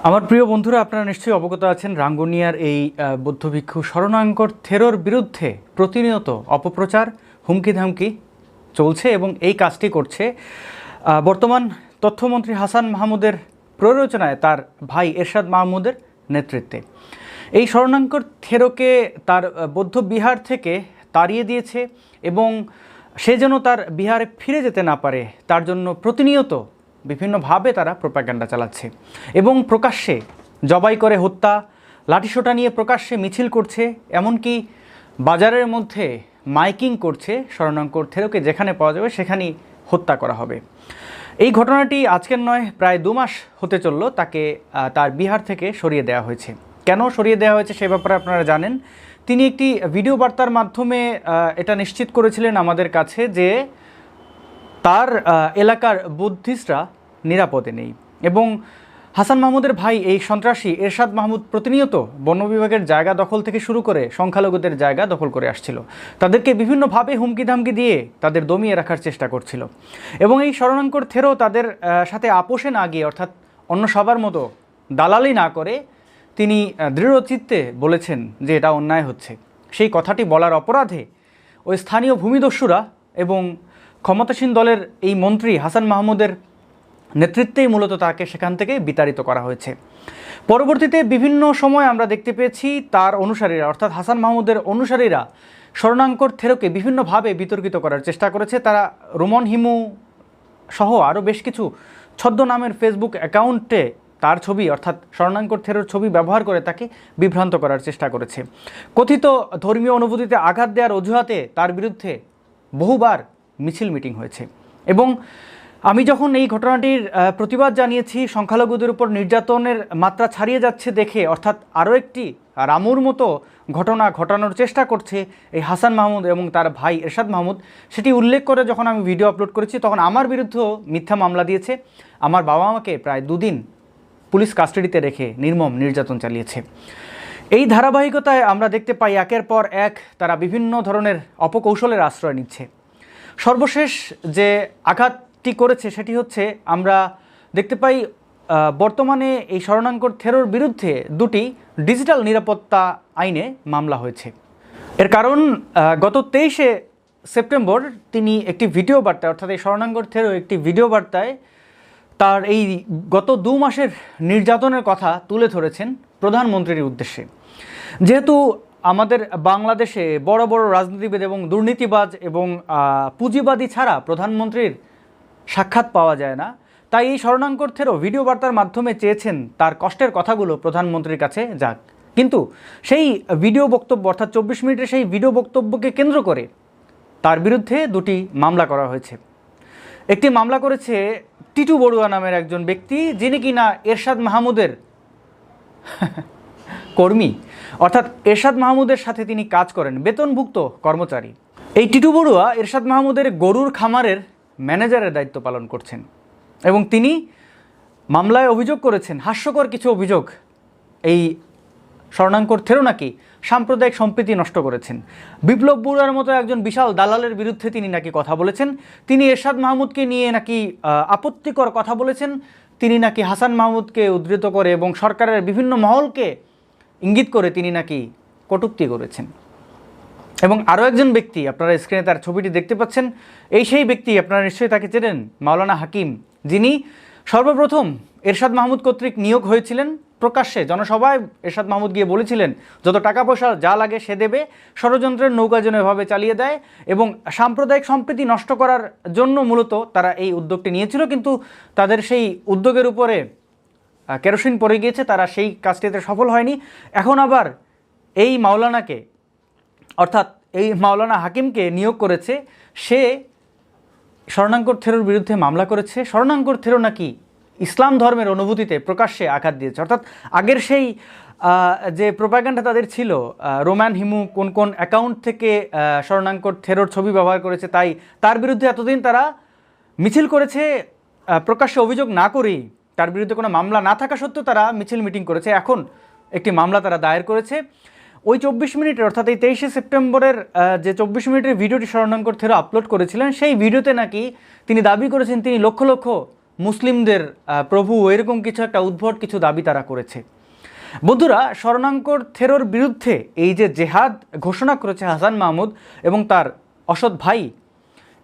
আমার প্রিয় বন্ধুরা, আপনারা নিশ্চয়ই অবগত আছেন রাঙ্গুনিয়ার এই বৌদ্ধ ভিক্ষু শরণাঙ্কর থেরোর বিরুদ্ধে প্রতিনিয়ত অপপ্রচার, হুমকি ধামকি চলছে এবং এই কাজটি করছে বর্তমান তথ্যমন্ত্রী হাসান মাহমুদের প্ররোচনায় তার ভাই এরশাদ মাহমুদের নেতৃত্বে। এই শরণাঙ্কর থেরোকে তার বৌদ্ধ বিহার থেকে তাড়িয়ে দিয়েছে এবং সে যেন তার বিহারে ফিরে যেতে না পারে তার জন্য প্রতিনিয়ত বিভিন্নভাবে তারা প্রোপাগান্ডা চালাচ্ছে এবং প্রকাশ্যে জবাই করে হত্যা, লাঠিসোঁটা নিয়ে প্রকাশ্যে মিছিল করছে, এমনকি বাজারের মধ্যে মাইকিং করছে শরণাঙ্কর থেরোকে যেখানে পাওয়া যাবে সেখানেই হত্যা করা হবে। এই ঘটনাটি আজকের নয়, প্রায় 2 মাস হতে চলল তাকে তার বিহার থেকে সরিয়ে দেওয়া হয়েছে। কেন সরিয়ে দেওয়া হয়েছে সে ব্যাপারে আপনারা জানেন। তিনি একটি ভিডিও বার্তার মাধ্যমে এটা নিশ্চিত করেছিলেন আমাদের কাছে যে তার এলাকার বুদ্ধিস্টরা নিরাপদে নেই এবং হাসান মাহমুদের ভাই এই সন্ত্রাসী এরশাদ মাহমুদ প্রতিনিয়ত বন বিভাগের জায়গা দখল থেকে শুরু করে সংখ্যালঘুদের জায়গা দখল করে আসছিল, তাদেরকে বিভিন্নভাবে হুমকি ধামকি দিয়ে তাদের দমিয়ে রাখার চেষ্টা করছিল এবং এই শরণাঙ্কর থেরো তাদের সাথে আপোষে না গিয়ে, অর্থাৎ অন্য সবার মতো দালালি না করে তিনি দৃঢ়চিত্তে বলেছেন যে এটা অন্যায় হচ্ছে। সেই কথাটি বলার অপরাধে ওই স্থানীয় ভূমিদস্যুরা এবং ক্ষমতাসীন দলের এই মন্ত্রী হাসান মাহমুদের নেতৃত্বেই মূলত তাকে সেখান থেকে বিতাড়িত করা হয়েছে। পরবর্তীতে বিভিন্ন সময় আমরা দেখতে পেয়েছি তার অনুসারীরা, অর্থাৎ হাসান মাহমুদের অনুসারীরা শরণাঙ্কর থেরোকে বিভিন্নভাবে বিতর্কিত করার চেষ্টা করেছে। তারা রোমন হিমু সহ আরও বেশ কিছু ছদ্মনামের ফেসবুক অ্যাকাউন্টে তার ছবি, অর্থাৎ শরণাঙ্কর থেরোর ছবি ব্যবহার করে তাকে বিভ্রান্ত করার চেষ্টা করেছে। কথিত ধর্মীয় অনুভূতিতে আঘাত দেওয়ার অজুহাতে তার বিরুদ্ধে বহুবার মিছিল মিটিং হয়েছে এবং আমি যখন এই ঘটনাটির প্রতিবাদ জানিয়েছি, সংখ্যালঘুদের উপর নির্যাতনের মাত্রা ছাড়িয়ে যাচ্ছে দেখে, অর্থাৎ আরও একটি রামুর মতো ঘটনা ঘটানোর চেষ্টা করছে এই হাসান মাহমুদ এবং তার ভাই এরশাদ মাহমুদ, সেটি উল্লেখ করে যখন আমি ভিডিও আপলোড করেছি তখন আমার বিরুদ্ধেও মিথ্যা মামলা দিয়েছে। আমার বাবা মাকে প্রায় 2 দিন পুলিশ কাস্টাডিতে রেখে নির্মম নির্যাতন চালিয়েছে। এই ধারাবাহিকতায় আমরা দেখতে পাই একের পর এক তারা বিভিন্ন ধরনের অপকৌশলের আশ্রয় নিচ্ছে। সর্বশেষ যে আঘাতটি করেছে সেটি হচ্ছে, আমরা দেখতে পাই বর্তমানে এই শরণাঙ্কর থেরোর বিরুদ্ধে 2টি ডিজিটাল নিরাপত্তা আইনে মামলা হয়েছে। এর কারণ গত 23শে সেপ্টেম্বর তিনি একটি ভিডিও বার্তায়, অর্থাৎ এই শরণাঙ্কর থেরো একটি ভিডিও বার্তায় তার এই গত 2 মাসের নির্যাতনের কথা তুলে ধরেছেন প্রধানমন্ত্রীর উদ্দেশ্যে। যেহেতু আমাদের বাংলাদেশে বড় বড় রাজনীতিবিদ এবং দুর্নীতিবাজ এবং পুঁজিবাদী ছাড়া প্রধানমন্ত্রীর সাক্ষাৎ পাওয়া যায় না, তাই এই শরণাঙ্কর থেরো ভিডিও বার্তার মাধ্যমে চেয়েছেন তার কষ্টের কথাগুলো প্রধানমন্ত্রীর কাছে যাক। কিন্তু সেই ভিডিও বক্তব্য, অর্থাৎ 24 মিনিটের সেই ভিডিও বক্তব্যকে কেন্দ্র করে তার বিরুদ্ধে 2টি মামলা করা হয়েছে। একটি মামলা করেছে টিটু বড়ুয়া নামের একজন ব্যক্তি, যিনি কিনা এরশাদ মাহমুদের কর্মী, অর্থাৎ এরশাদ মাহমুদের সাথে তিনি কাজ করেন, বেতনভুক্ত কর্মচারী। এই টিটু বড়ুয়া এরশাদ মাহমুদের গরুর খামারের ম্যানেজারের দায়িত্ব পালন করছেন এবং তিনি মামলায় অভিযোগ করেছেন, হাস্যকর কিছু অভিযোগ, এই শরণাঙ্কর থেরো নাকি সাম্প্রদায়িক সম্প্রীতি নষ্ট করেছেন। বিপ্লব বড়ুয়ার মতো একজন বিশাল দালালের বিরুদ্ধে তিনি নাকি কথা বলেছেন, তিনি এরশাদ মাহমুদকে নিয়ে নাকি আপত্তিকর কথা বলেছেন, তিনি নাকি হাসান মাহমুদকে উদ্ধৃত করে এবং সরকারের বিভিন্ন মহলকে ইঙ্গিত করে তিনি নাকি কটূক্তি করেছেন। এবং আরও একজন ব্যক্তি, আপনারা স্ক্রিনে তার ছবিটি দেখতে পাচ্ছেন, এই সেই ব্যক্তি, আপনারা নিশ্চয়ই তাকে চেনেন, মাওলানা হাকিম, যিনি সর্বপ্রথম এরশাদ মাহমুদ কর্তৃক নিয়োগ হয়েছিলেন। প্রকাশ্যে জনসভায় এরশাদ মাহমুদ গিয়ে বলেছিলেন যত টাকা পয়সা যা লাগে সে দেবে, ষড়যন্ত্রের নৌকা যেন এভাবে চালিয়ে দেয় এবং সাম্প্রদায়িক সম্প্রীতি নষ্ট করার জন্য মূলত তারা এই উদ্যোগটি নিয়েছিল। কিন্তু তাদের সেই উদ্যোগের উপরে কেরোসিন পড়ে গিয়েছে, তারা সেই কাজটিতে সফল হয়নি। এখন আবার এই মাওলানাকে, অর্থাৎ এই মাওলানা হাকিমকে নিয়োগ করেছে, সে শরণাঙ্কর থেরোর বিরুদ্ধে মামলা করেছে। শরণাঙ্কর থেরো নাকি ইসলাম ধর্মের অনুভূতিতে প্রকাশ্যে আঘাত দিয়েছে, অর্থাৎ আগের সেই যে প্রোপাগান্ডা তাদের ছিল, রোমান হিমু কোন কোন অ্যাকাউন্ট থেকে শরণাঙ্কর থেরোর ছবি ব্যবহার করেছে, তাই তার বিরুদ্ধে এতদিন তারা মিছিল করেছে প্রকাশ্যে অভিযোগ না করেই, তার বিরুদ্ধে কোনো মামলা না থাকা সত্ত্বেও তারা মিছিল মিটিং করেছে। এখন একটি মামলা তারা দায়ের করেছে। ওই 24 মিনিটের, অর্থাৎ এই 23শে সেপ্টেম্বরের যে 24 মিনিটের ভিডিওটি শরণাঙ্কর থেরো আপলোড করেছিলেন, সেই ভিডিওতে নাকি তিনি দাবি করেছেন তিনি লক্ষ লক্ষ মুসলিমদের প্রভু, এরকম কিছু একটা উদ্ভট কিছু দাবি তারা করেছে। বন্ধুরা, শরণাঙ্কর থেরোর বিরুদ্ধে এই যে জেহাদ ঘোষণা করেছে হাসান মাহমুদ এবং তার অসৎ ভাই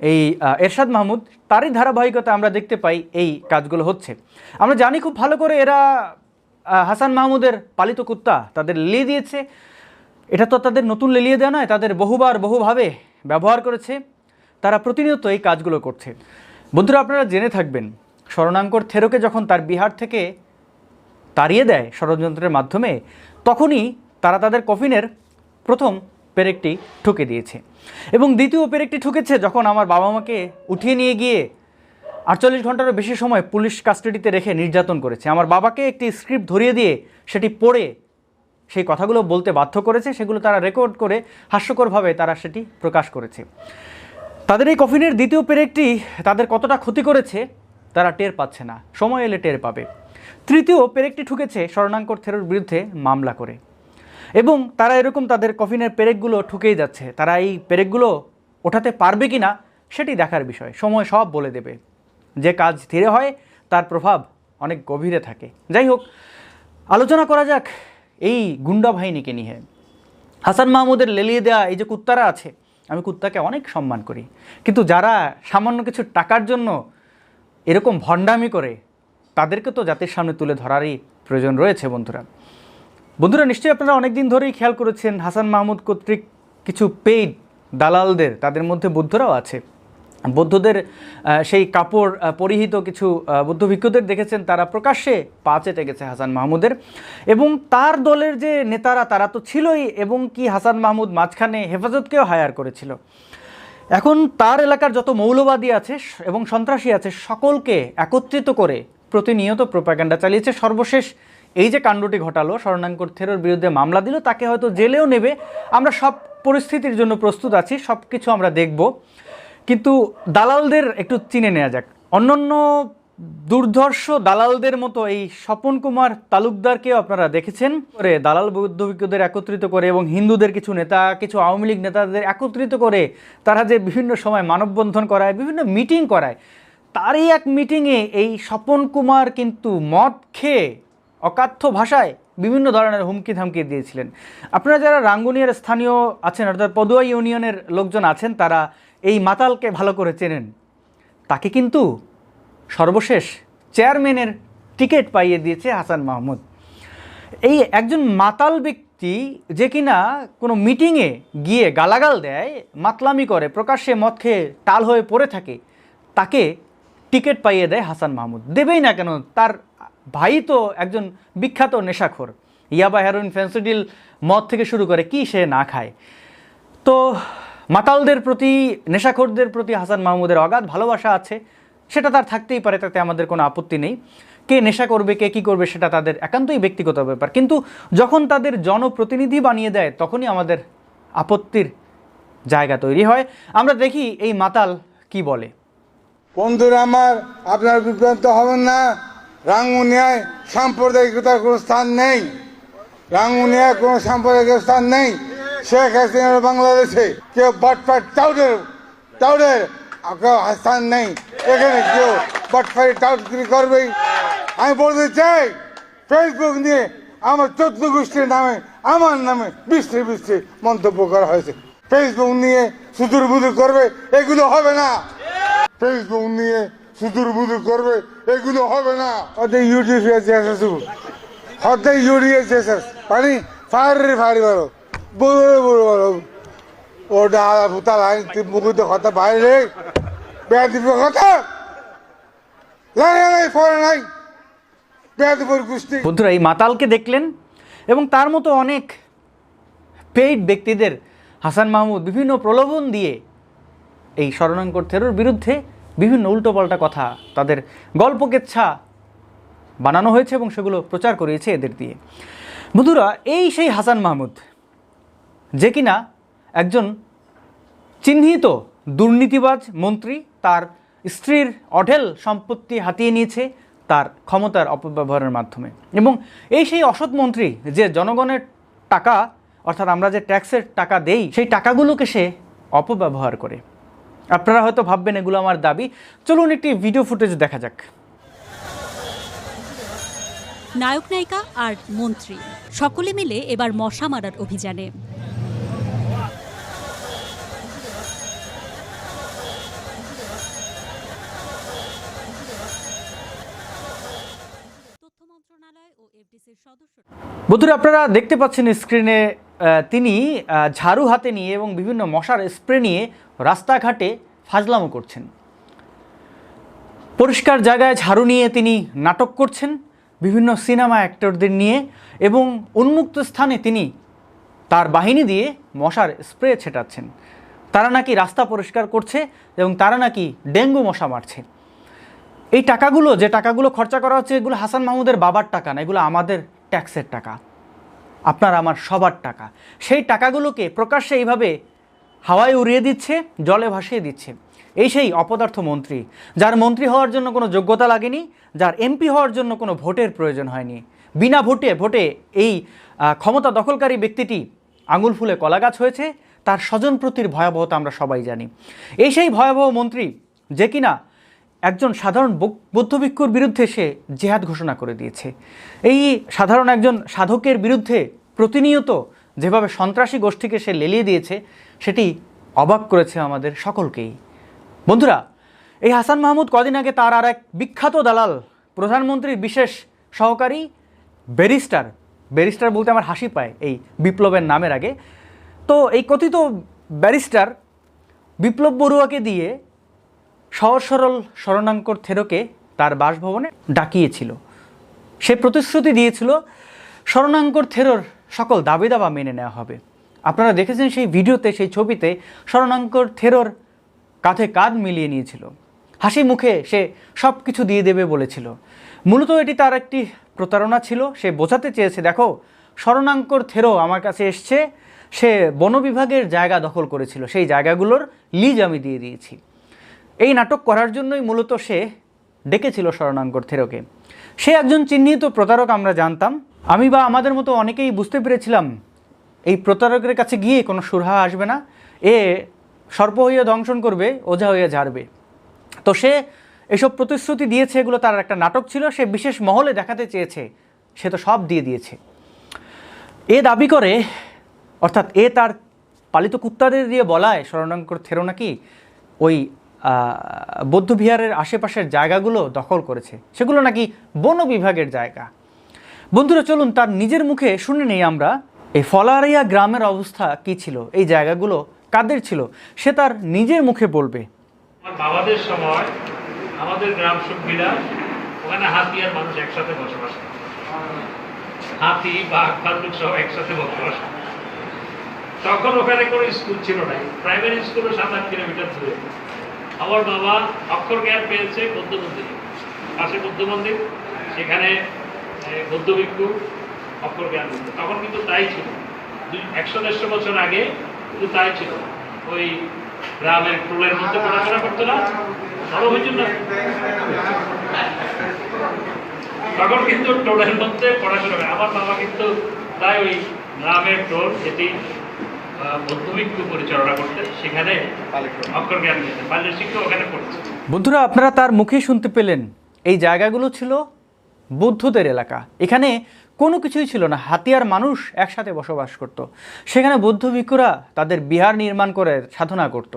এই এরশাদ মাহমুদ, তারই ধারাবাহিকতা আমরা দেখতে পাই এই কাজগুলো হচ্ছে। আমরা জানি খুব ভালো করে এরা হাসান মাহমুদের পালিত কুত্তা, তাদের লেলিয়ে দিয়েছে। এটা তো তাদের নতুন লেলিয়ে দেওয়া নয়, তাদের বহুভাবে ব্যবহার করেছে। তারা প্রতিনিয়ত এই কাজগুলো করছে। বন্ধুরা, আপনারা জেনে থাকবেন, শরণাঙ্কর থেরোকে যখন তার বিহার থেকে তাড়িয়ে দেয় ষড়যন্ত্রের মাধ্যমে, তখনই তারা তাদের কফিনের প্রথম পেরেকটি ঠুকে দিয়েছে এবং দ্বিতীয় পেরেকটি ঠুকেছে যখন আমার বাবা মাকে উঠিয়ে নিয়ে গিয়ে 48 ঘন্টারও বেশি সময় পুলিশ কাস্টাডিতে রেখে নির্যাতন করেছে। আমার বাবাকে একটি স্ক্রিপ্ট ধরিয়ে দিয়ে সেটি পড়ে সেই কথাগুলো বলতে বাধ্য করেছে। সেগুলো তারা রেকর্ড করে হাস্যকরভাবে তারা সেটি প্রকাশ করেছে। তাদের এই কফিনের দ্বিতীয় পেরেকটি তাদের কতটা ক্ষতি করেছে তারা টের পাচ্ছে না, সময় এলে টের পাবে। তৃতীয় পেরেকটি ঠুকেছে শরণাঙ্কর থেরোর বিরুদ্ধে মামলা করে, এবং তারা এরকম তাদের কফিনের পেরেকগুলো ঠুকেই যাচ্ছে। তারা এই পেরেকগুলো ওঠাতে পারবে কি না সেটি দেখার বিষয়, সময় সব বলে দেবে। যে কাজ ধীরে হয় তার প্রভাব অনেক গভীরে থাকে। যাই হোক, আলোচনা করা যাক এই গুন্ডা বাহিনীকে নিয়ে। হাসান মাহমুদের লেলিয়ে দেওয়া এই যে কুত্তারা আছে, আমি কুত্তাকে অনেক সম্মান করি, কিন্তু যারা সামান্য কিছু টাকার জন্য এরকম ভণ্ডামি করে, তাদেরকে তো জাতির সামনে তুলে ধরারই প্রয়োজন রয়েছে। বন্ধুরা, নিশ্চয়ই আপনারা অনেক দিন ধরেই খেয়াল করেছেন হাসান মাহমুদ কর্তৃক কিছু পেইড দালালদের, তাদের মধ্যে বৌদ্ধরাও আছে, বৌদ্ধদের সেই কাপড় পরিহিত কিছু বৌদ্ধ ভিক্ষুদের দেখেছেন, তারা প্রকাশ্যে পা চেটে গেছে হাসান মাহমুদের। এবং তার দলের যে নেতারা তারা তো ছিলই, এবং কি হাসান মাহমুদ মাঝখানে হেফাজতকেও হায়ার করেছিল। এখন তার এলাকার যত মৌলবাদী আছে এবং সন্ত্রাসী আছে সকলকে একত্রিত করে প্রতিনিয়ত প্রোপাগান্ডা চালিয়েছে। সর্বশেষ এই যে কাণ্ডটি ঘটালো, শরণাঙ্কর থেরোর বিরুদ্ধে মামলা দিল, তাকে হয়তো জেলেও নেবে। আমরা সব পরিস্থিতির জন্য প্রস্তুত আছি, সব কিছু আমরা দেখব। কিন্তু দালালদের একটু চিনে নেওয়া যাক। অন্যান্য দুর্ধর্ষ দালালদের মতো এই স্বপন কুমার তালুকদারকেও আপনারা দেখেছেন করে দালাল বৌদ্ধভিক্ষুদের একত্রিত করে, এবং হিন্দুদের কিছু নেতা, কিছু আওয়ামী লীগ নেতাদের একত্রিত করে তারা যে বিভিন্ন সময় মানববন্ধন করায়, বিভিন্ন মিটিং করায়, তারই এক মিটিংয়ে এই স্বপন কুমার কিন্তু মদ খেয়ে অকাথ্য ভাষায় বিভিন্ন ধরনের হুমকি ধামকি দিয়েছিলেন। আপনারা যারা রাঙ্গুনিয়ার স্থানীয় আছেন, অর্থাৎ পদুয়া ইউনিয়নের লোকজন আছেন, তারা এই মাতালকে ভালো করে চেনেন। তাকে কিন্তু সর্বশেষ চেয়ারম্যানের টিকিট পাইয়ে দিয়েছে হাসান মাহমুদ। এই একজন মাতাল ব্যক্তি যে কিনা কোনো মিটিংয়ে গিয়ে গালাগাল দেয়, মাতলামি করে, প্রকাশ্যে মদ খেয়ে টাল হয়ে পড়ে থাকে, তাকে টিকিট পাইয়ে দেয় হাসান মাহমুদ। দেবেই না কেন, তার ভাই তো একজন বিখ্যাত নেশাখোর, ইয়াবা, হেরোইন, ফেন্সিডিল, মদ থেকে শুরু করে কি সে না খায়। তো মাতালদের প্রতি, নেশাখোরদের প্রতি হাসান মাহমুদের অগাধ ভালোবাসা আছে, সেটা তার থাকতেই পারে, তাতে আমাদের কোনো আপত্তি নেই। কে নেশা করবে, কে কী করবে, সেটা তাদের একান্তই ব্যক্তিগত ব্যাপার। কিন্তু যখন তাদের জনপ্রতিনিধি বানিয়ে দেয়, তখনই আমাদের আপত্তির জায়গা তৈরি হয়। আমরা দেখি এই মাতাল কি বলে। বন্ধুরা আমার, আপনার বিভ্রান্ত হবেন না। রাঙ্গুনিয়ায় সাম্প্রদায়িকতার কোনো স্থান নেই। রাঙ্গুনিয়ায় কোনো সাম্প্রদায়িক স্থান নেই। শেখ হাসিনার বাংলাদেশে কেউ বাটফাট টাউডের স্থান নেই। এখানে কেউ বাটফাটি টাউটগিরি করবেই। আমি বলতে চাই, ফেসবুক নিয়ে আমার 14 গোষ্ঠীর নামে, আমার নামে বৃষ্টি মন্তব্য করা হয়েছে। ফেসবুক নিয়ে সুদূর বুদুর করবে, এগুলো হবে না। ফেসবুক নিয়ে সুদূর বুদুর করবে, এগুলো হবে না। ওদের ইউটিউব হতে ইউরিয়েছে পানি ফায়ারি বলো বলো ওটা ভূতা ভাই মুখে কথা বাইরে বেয়াদিপুর কথা নাই পরে নাই বেয়াদিপুর গোষ্ঠী। বন্ধুরা, এই মাতালকে দেখলেন, এবং তার মতো অনেক পেইড ব্যক্তিদের হাসান মাহমুদ বিভিন্ন প্রলোভন দিয়ে এই শরণাঙ্কর থেরোর বিরুদ্ধে বিভিন্ন উল্টোপাল্টা কথা, তাদের গল্পকেচ্ছা বানানো হয়েছে এবং সেগুলো প্রচার করিয়েছে এদের দিয়ে। বন্ধুরা, এই সেই হাসান মাহমুদ যে কিনা একজন চিহ্নিত দুর্নীতিবাজ মন্ত্রী, তার স্ত্রীর অঢেল সম্পত্তি হাতিয়ে নিয়েছে তার ক্ষমতার অপব্যবহারের মাধ্যমে, এবং এই সেই অসৎ মন্ত্রী যে জনগণের টাকা, অর্থাৎ আমরা যে ট্যাক্সের টাকা দেই, সেই টাকাগুলোকে সে অপব্যবহার করে। আপনারা হয়তো ভাববেন এগুলো আমার দাবি, চলুন একটি ভিডিও ফুটেজ দেখা যাক। নায়ক নায়িকা আর মন্ত্রী সকলে মিলে এবার মশা মারার অভিযানে। তথ্য মন্ত্রণালয় ও এফডিসির সদস্য বন্ধুরা, আপনারা দেখতে পাচ্ছেন স্ক্রিনে তিনি ঝাড়ু হাতে নিয়ে এবং বিভিন্ন মশার স্প্রে নিয়ে রাস্তাঘাটে ফাজলামো করছেন। পরিষ্কার জায়গায় ঝাড়ু নিয়ে তিনি নাটক করছেন বিভিন্ন সিনেমা অ্যাক্টরদের নিয়ে, এবং উন্মুক্ত স্থানে তিনি তার বাহিনী দিয়ে মশার স্প্রে ছেটাচ্ছেন। তারা নাকি রাস্তা পরিষ্কার করছে এবং তারা নাকি ডেঙ্গু মশা মারছে। এই টাকাগুলো, যে টাকাগুলো খরচা করা হচ্ছে, এগুলো হাসান মাহমুদের বাবার টাকা না, এগুলো আমাদের ট্যাক্সের টাকা, আপনার আমার সবার টাকা। সেই টাকাগুলোকে প্রকাশ্যে এইভাবে হাওয়ায় উড়িয়ে দিচ্ছে, জলে ভাসিয়ে দিচ্ছে। এই সেই অপদার্থ মন্ত্রী, যার মন্ত্রী হওয়ার জন্য কোনো যোগ্যতা লাগেনি, যার এমপি হওয়ার জন্য কোনো ভোটের প্রয়োজন হয়নি। বিনা ভোটে এই ক্ষমতা দখলকারী ব্যক্তিটি আঙুল ফুলে কলাগাছ হয়েছে। তার স্বজনপ্রীতির ভয়াবহতা আমরা সবাই জানি। এই সেই ভয়াবহ মন্ত্রী যে কিনা একজন সাধারণ বৌদ্ধ ভিক্ষুর বিরুদ্ধে সে জেহাদ ঘোষণা করে দিয়েছে। এই সাধারণ একজন সাধকের বিরুদ্ধে প্রতিনিয়ত যেভাবে সন্ত্রাসী গোষ্ঠীকে সে লেলিয়ে দিয়েছে, সেটি অবাক করেছে আমাদের সকলকেই। বন্ধুরা, এই হাসান মাহমুদ কদিন আগে তার আর এক বিখ্যাত দালাল, প্রধানমন্ত্রীর বিশেষ সহকারী ব্যারিস্টার বলতে আমার হাসি পায় এই বিপ্লবের নামের আগে, তো এই কথিত ব্যারিস্টার বিপ্লব বড়ুয়াকে দিয়ে সহজ সরল শরণাঙ্কর থেরোকে তার বাসভবনে ডাকিয়েছিল। সে প্রতিশ্রুতি দিয়েছিল শরণাঙ্কর থেরোর সকল দাবি দাবা মেনে নেওয়া হবে। আপনারা দেখেছেন সেই ভিডিওতে, সেই ছবিতে শরণাঙ্কর থেরোর কাঁধে কাঁধ মিলিয়ে নিয়েছিল, হাসি মুখে সে সব কিছু দিয়ে দেবে বলেছিল। মূলত এটি তার একটি প্রতারণা ছিল। সে বোঝাতে চেয়েছে, দেখো শরণাঙ্কর থেরো আমার কাছে এসছে, সে বন বিভাগের জায়গা দখল করেছিল, সেই জায়গাগুলোর লিজ আমি দিয়ে দিয়েছি। এই নাটক করার জন্যই মূলত সে ডেকেছিল শরণাঙ্কর থেরোকে। সে একজন চিহ্নিত প্রতারক আমরা জানতাম। আমি বা আমাদের মতো অনেকেই বুঝতে পেরেছিলাম এই প্রতারকের কাছে গিয়ে কোনো সুরাহা আসবে না, এ সর্প হইয়া দংশন করবে, ওঝা হইয়া ঝাড়বে। তো সে এসব প্রতিশ্রুতি দিয়েছে, এগুলো তার একটা নাটক ছিল। সে বিশেষ মহলে দেখাতে চেয়েছে সে তো সব দিয়ে দিয়েছে। এ দাবি করে, অর্থাৎ এ তার পালিত কুত্তাদের দিয়ে বলায় শরণাঙ্কর থেরো নাকি ওই বৌদ্ধবিহারের আশেপাশের জায়গাগুলো দখল করেছে, সেগুলো নাকি বন বিভাগের জায়গা। বন্ধুরা, চলুন তার নিজের মুখে শুনে নেই আমরা এই ফলারিয়া গ্রামের অবস্থা কী ছিল, এই জায়গাগুলো কাদের ছিল, সে তার নিজের মুখে বলবে। বাবাদের সময় আমাদের গ্রাম সুখবিরাজ, ওখানে হাতি আর মানুষ একসাথে বসবাস করে, হাতি বাঘ ভাল্লুক সব একসাথে বসবাস করে। তখন ওখানে কোনো স্কুল ছিল না, প্রাইমারি স্কুলও 7-8 কিলোমিটার দূরে। আমার বাবা অক্ষর জ্ঞান পেয়েছে বৌদ্ধ মন্দিরে, পাশে বৌদ্ধ মন্দির, সেখানে বৌদ্ধ ভিক্ষু অক্ষর জ্ঞান দিত। তখন কিন্তু তাই ছিল, 100-150 বছর আগে কিন্তু তাই ছিল। ওই গ্রামের টোলের মধ্যে পড়াশোনা করতো না, বড় হয়েছিল না, তখন কিন্তু টোলের মধ্যে পড়াশোনা করে। আমার বাবা কিন্তু তাই ওই গ্রামের টোল, যেটি বৌদ্ধ ভিক্ষু পরিচালনা করতে, সেখানে অক্ষর জ্ঞান দিতে, বাল্যের শিক্ষা ওখানে পড়ছে। বন্ধুরা, আপনারা তার মুখেই শুনতে পেলেন এই জায়গাগুলো ছিল বৌদ্ধদের এলাকা। এখানে কোনো কিছুই ছিল না, হাতি আর মানুষ একসাথে বসবাস করত। সেখানে বৌদ্ধ ভিক্ষুরা তাদের বিহার নির্মাণ করে সাধনা করত।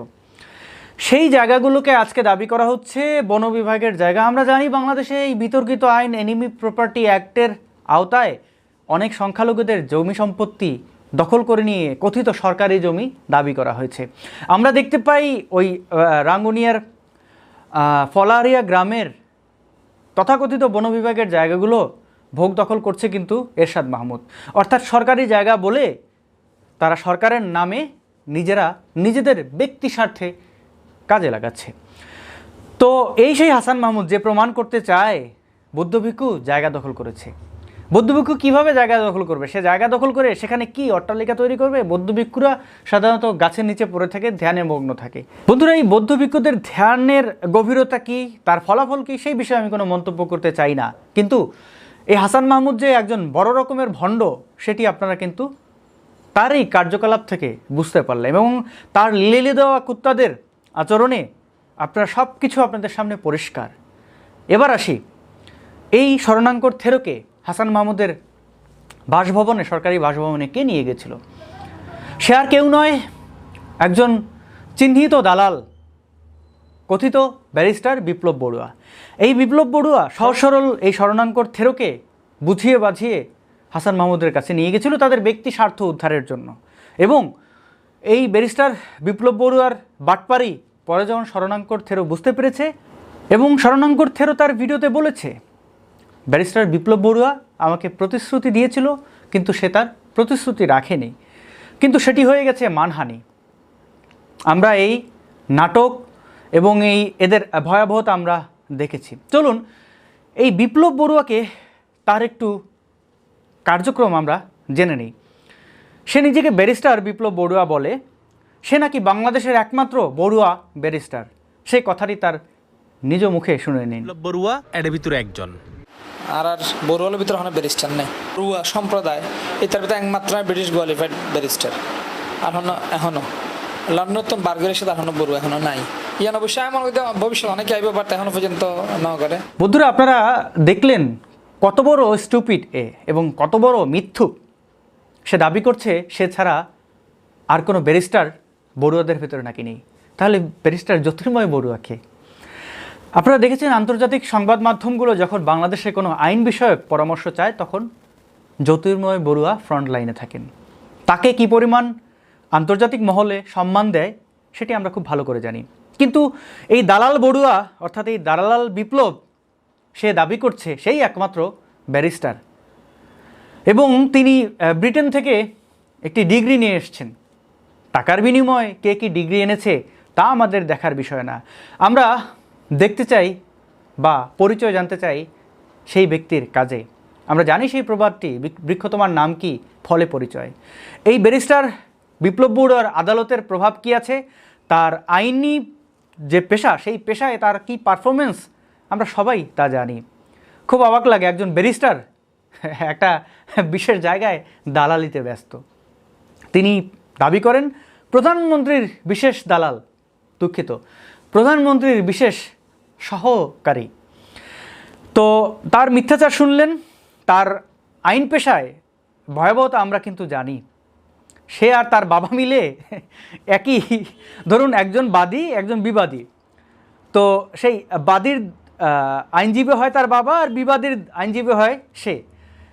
সেই জায়গাগুলোকে আজকে দাবি করা হচ্ছে বন বিভাগের জায়গা। আমরা জানি বাংলাদেশে এই বিতর্কিত আইন এনিমি প্রপার্টি অ্যাক্টের আওতায় অনেক সংখ্যালঘুদের জমি সম্পত্তি দখল করে নিয়ে কথিত সরকারি জমি দাবি করা হয়েছে। আমরা দেখতে পাই ওই রাঙ্গুনিয়ার ফলারিয়া গ্রামের তথাকথিত বন বিভাগের জায়গাগুলো ভোগ দখল করছে কিন্তু এরশাদ মাহমুদ। অর্থাৎ সরকারি জায়গা বলে তারা সরকারের নামে নিজেরা নিজেদের ব্যক্তি স্বার্থে কাজে লাগাচ্ছে। তো এই সেই হাসান মাহমুদ যে প্রমাণ করতে চায় বৌদ্ধ ভিক্ষু জায়গা দখল করেছে। বৌদ্ধ ভিক্ষু কীভাবে জায়গা দখল করবে? সে জায়গা দখল করে সেখানে কি অট্টালিকা তৈরি করবে? বৌদ্ধ ভিক্ষুরা সাধারণত গাছের নিচে পড়ে থাকে, ধ্যানে মগ্ন থাকে। বন্ধুরা, এই বৌদ্ধ ভিক্ষুদের ধ্যানের গভীরতা কি, তার ফলাফল কি, সেই বিষয়ে আমি কোনো মন্তব্য করতে চাই না। কিন্তু এই হাসান মাহমুদ যে একজন বড় রকমের ভণ্ড, সেটি আপনারা কিন্তু তার এই কার্যকলাপ থেকে বুঝতে পারলেন, এবং তার লেলে দেওয়া কুত্তাদের আচরণে আপনারা সব কিছু আপনাদের সামনে পরিষ্কার। এবার আসি এই শরণাঙ্কর থেরোকে হাসান মাহমুদের বাসভবনে, সরকারি বাসভবনে কে নিয়ে গেছিল? সে আর কেউ নয়, একজন চিহ্নিত দালাল, কথিত ব্যারিস্টার বিপ্লব বড়ুয়া। এই বিপ্লব বড়ুয়া সহজ সরল এই শরণাঙ্কর থেরোকে বুঝিয়ে বাঝিয়ে হাসান মাহমুদের কাছে নিয়ে গেছিল তাদের ব্যক্তি স্বার্থ উদ্ধারের জন্য। এবং এই ব্যারিস্টার বিপ্লব বড়ুয়ার বাটপারি পরে যখন শরণাঙ্কর থেরো বুঝতে পেরেছে এবং শরণাঙ্কর থেরো তার ভিডিওতে বলেছে, ব্যারিস্টার বিপ্লব বড়ুয়া আমাকে প্রতিশ্রুতি দিয়েছিল কিন্তু সে তার প্রতিশ্রুতি রাখেনি, কিন্তু সেটি হয়ে গেছে মানহানি। আমরা এই নাটক এবং এদের ভয়াবহতা আমরা দেখেছি। চলুন এই বিপ্লব বড়ুয়াকে তার একটু কার্যক্রম আমরা জেনে নিই। সে নিজেকে ব্যারিস্টার বিপ্লব বড়ুয়া বলে, সে নাকি বাংলাদেশের একমাত্র বড়ুয়া ব্যারিস্টার। সেই কথাটি তার নিজ মুখে শুনে নিন। বিপ্লব বড়ুয়া এর ভিতরে একজন, আর বড়ুয়ার ভিতরে কোনো ব্যারিস্টার নেই। বড়ুয়া সম্প্রদায় এটার ভিতরে একমাত্র ব্রিটিশ কোয়ালিফাইড ব্যারিস্টার এখনো লন্ডন বার্গের সাথে এখনো বড়ুয়া এখনো নাই। ইয়ান অবশ্যই আমার ভবিষ্যৎ অনেকে আইব, বাট এখনো পর্যন্ত না করে। বন্ধুরা, আপনারা দেখলেন কত বড় স্টুপিড এবং কত বড় মিথ্যুক। সে দাবি করছে সে ছাড়া আর কোনো ব্যারিস্টার বড়ুয়াদের ভেতরে নাকি নেই। তাহলে ব্যারিস্টার জ্যোতির্ময় বড়ুয়াকে আপনারা দেখেছেন আন্তর্জাতিক সংবাদ মাধ্যমগুলো যখন বাংলাদেশে কোনো আইন বিষয়ক পরামর্শ চায় তখন জ্যোতির্ময় বড়ুয়া ফ্রন্ট লাইনে থাকেন। তাকে কি পরিমাণ আন্তর্জাতিক মহলে সম্মান দেয় সেটি আমরা খুব ভালো করে জানি। কিন্তু এই দালাল বড়ুয়া অর্থাৎ এই দালাল বিপ্লব সে দাবি করছে সেই একমাত্র ব্যারিস্টার এবং তিনি ব্রিটেন থেকে একটি ডিগ্রি নিয়ে এসেছেন। টাকার বিনিময়ে কে কি ডিগ্রি এনেছে তা আমাদের দেখার বিষয় না। আমরা দেখতে চাই বা পরিচয় জানতে চাই সেই ব্যক্তির কাজে। আমরা জানি সেই প্রবাদটি, বৃক্ষ তোমার নাম কি, ফলে পরিচয়। এই ব্যারিস্টার বিপ্লব বড়ুয়ার আদালতের প্রভাব কি আছে, তার আইনি যে পেশা সেই পেশায় তার কি পারফরমেন্স আমরা সবাই তা জানি। খুব অবাক লাগে একজন ব্যারিস্টার একটা বিশেষ জায়গায় দালালিতে ব্যস্ত। তিনি দাবি করেন প্রধানমন্ত্রীর বিশেষ দালাল, দুঃখিত, প্রধানমন্ত্রীর বিশেষ সহকারী। তো তার মিথ্যাচার শুনলেন, তার আইন পেশায় ভয়াবহতা আমরা কিন্তু জানি। সে আর তার বাবা মিলে একই, ধরুন একজন বাদী একজন বিবাদী, তো সেই বাদীর আইনজীবী হয় তার বাবা আর বিবাদীর আইনজীবী হয় সে,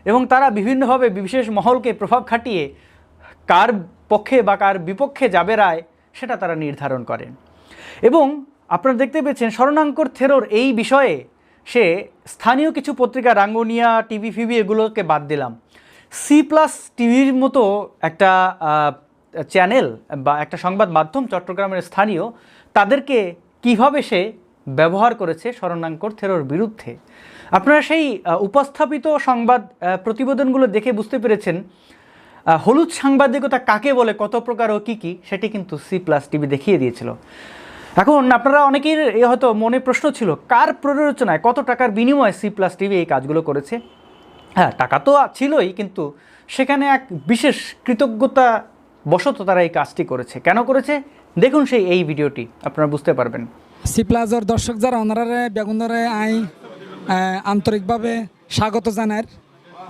এবং তারা বিভিন্নভাবে বিশেষ মহলকে প্রভাব খাটিয়ে কার পক্ষে বা কার বিপক্ষে যাবে রায় সেটা তারা নির্ধারণ করেন। এবং আপনারা দেখতে পেয়েছেন শরণাঙ্কর থেরোর এই বিষয়ে সে স্থানীয় কিছু পত্রিকা, রাঙ্গুনিয়া, টিভি ফিভি এগুলোকে বাদ দিলাম, C+ টিভির মতো একটা চ্যানেল বা একটা সংবাদ মাধ্যম চট্টগ্রামের স্থানীয়, তাদেরকে কিভাবে সে ব্যবহার করেছে শরণাঙ্কর থেরোর বিরুদ্ধে। আপনারা সেই উপস্থাপিত সংবাদ প্রতিবেদনগুলো দেখে বুঝতে পেরেছেন হলুদ সাংবাদিকতা কাকে বলে, কত প্রকার ও কী কী, সেটি কিন্তু C+ টিভি দেখিয়ে দিয়েছিল। এখন আপনারা অনেকের হয়তো মনে প্রশ্ন ছিল কার প্ররোচনায়, কত টাকার বিনিময়ে C+ টিভি এই কাজগুলো করেছে। হ্যাঁ, টাকা তো ছিলই, কিন্তু সেখানে এক বিশেষ কৃতজ্ঞতা বশত তারা এই কাজটি করেছে। কেন করেছে দেখুন সেই এই ভিডিওটি, আপনারা বুঝতে পারবেন। C+'র দর্শক যারা ওনারা বেগুনরে আই আন্তরিকভাবে স্বাগত জানার।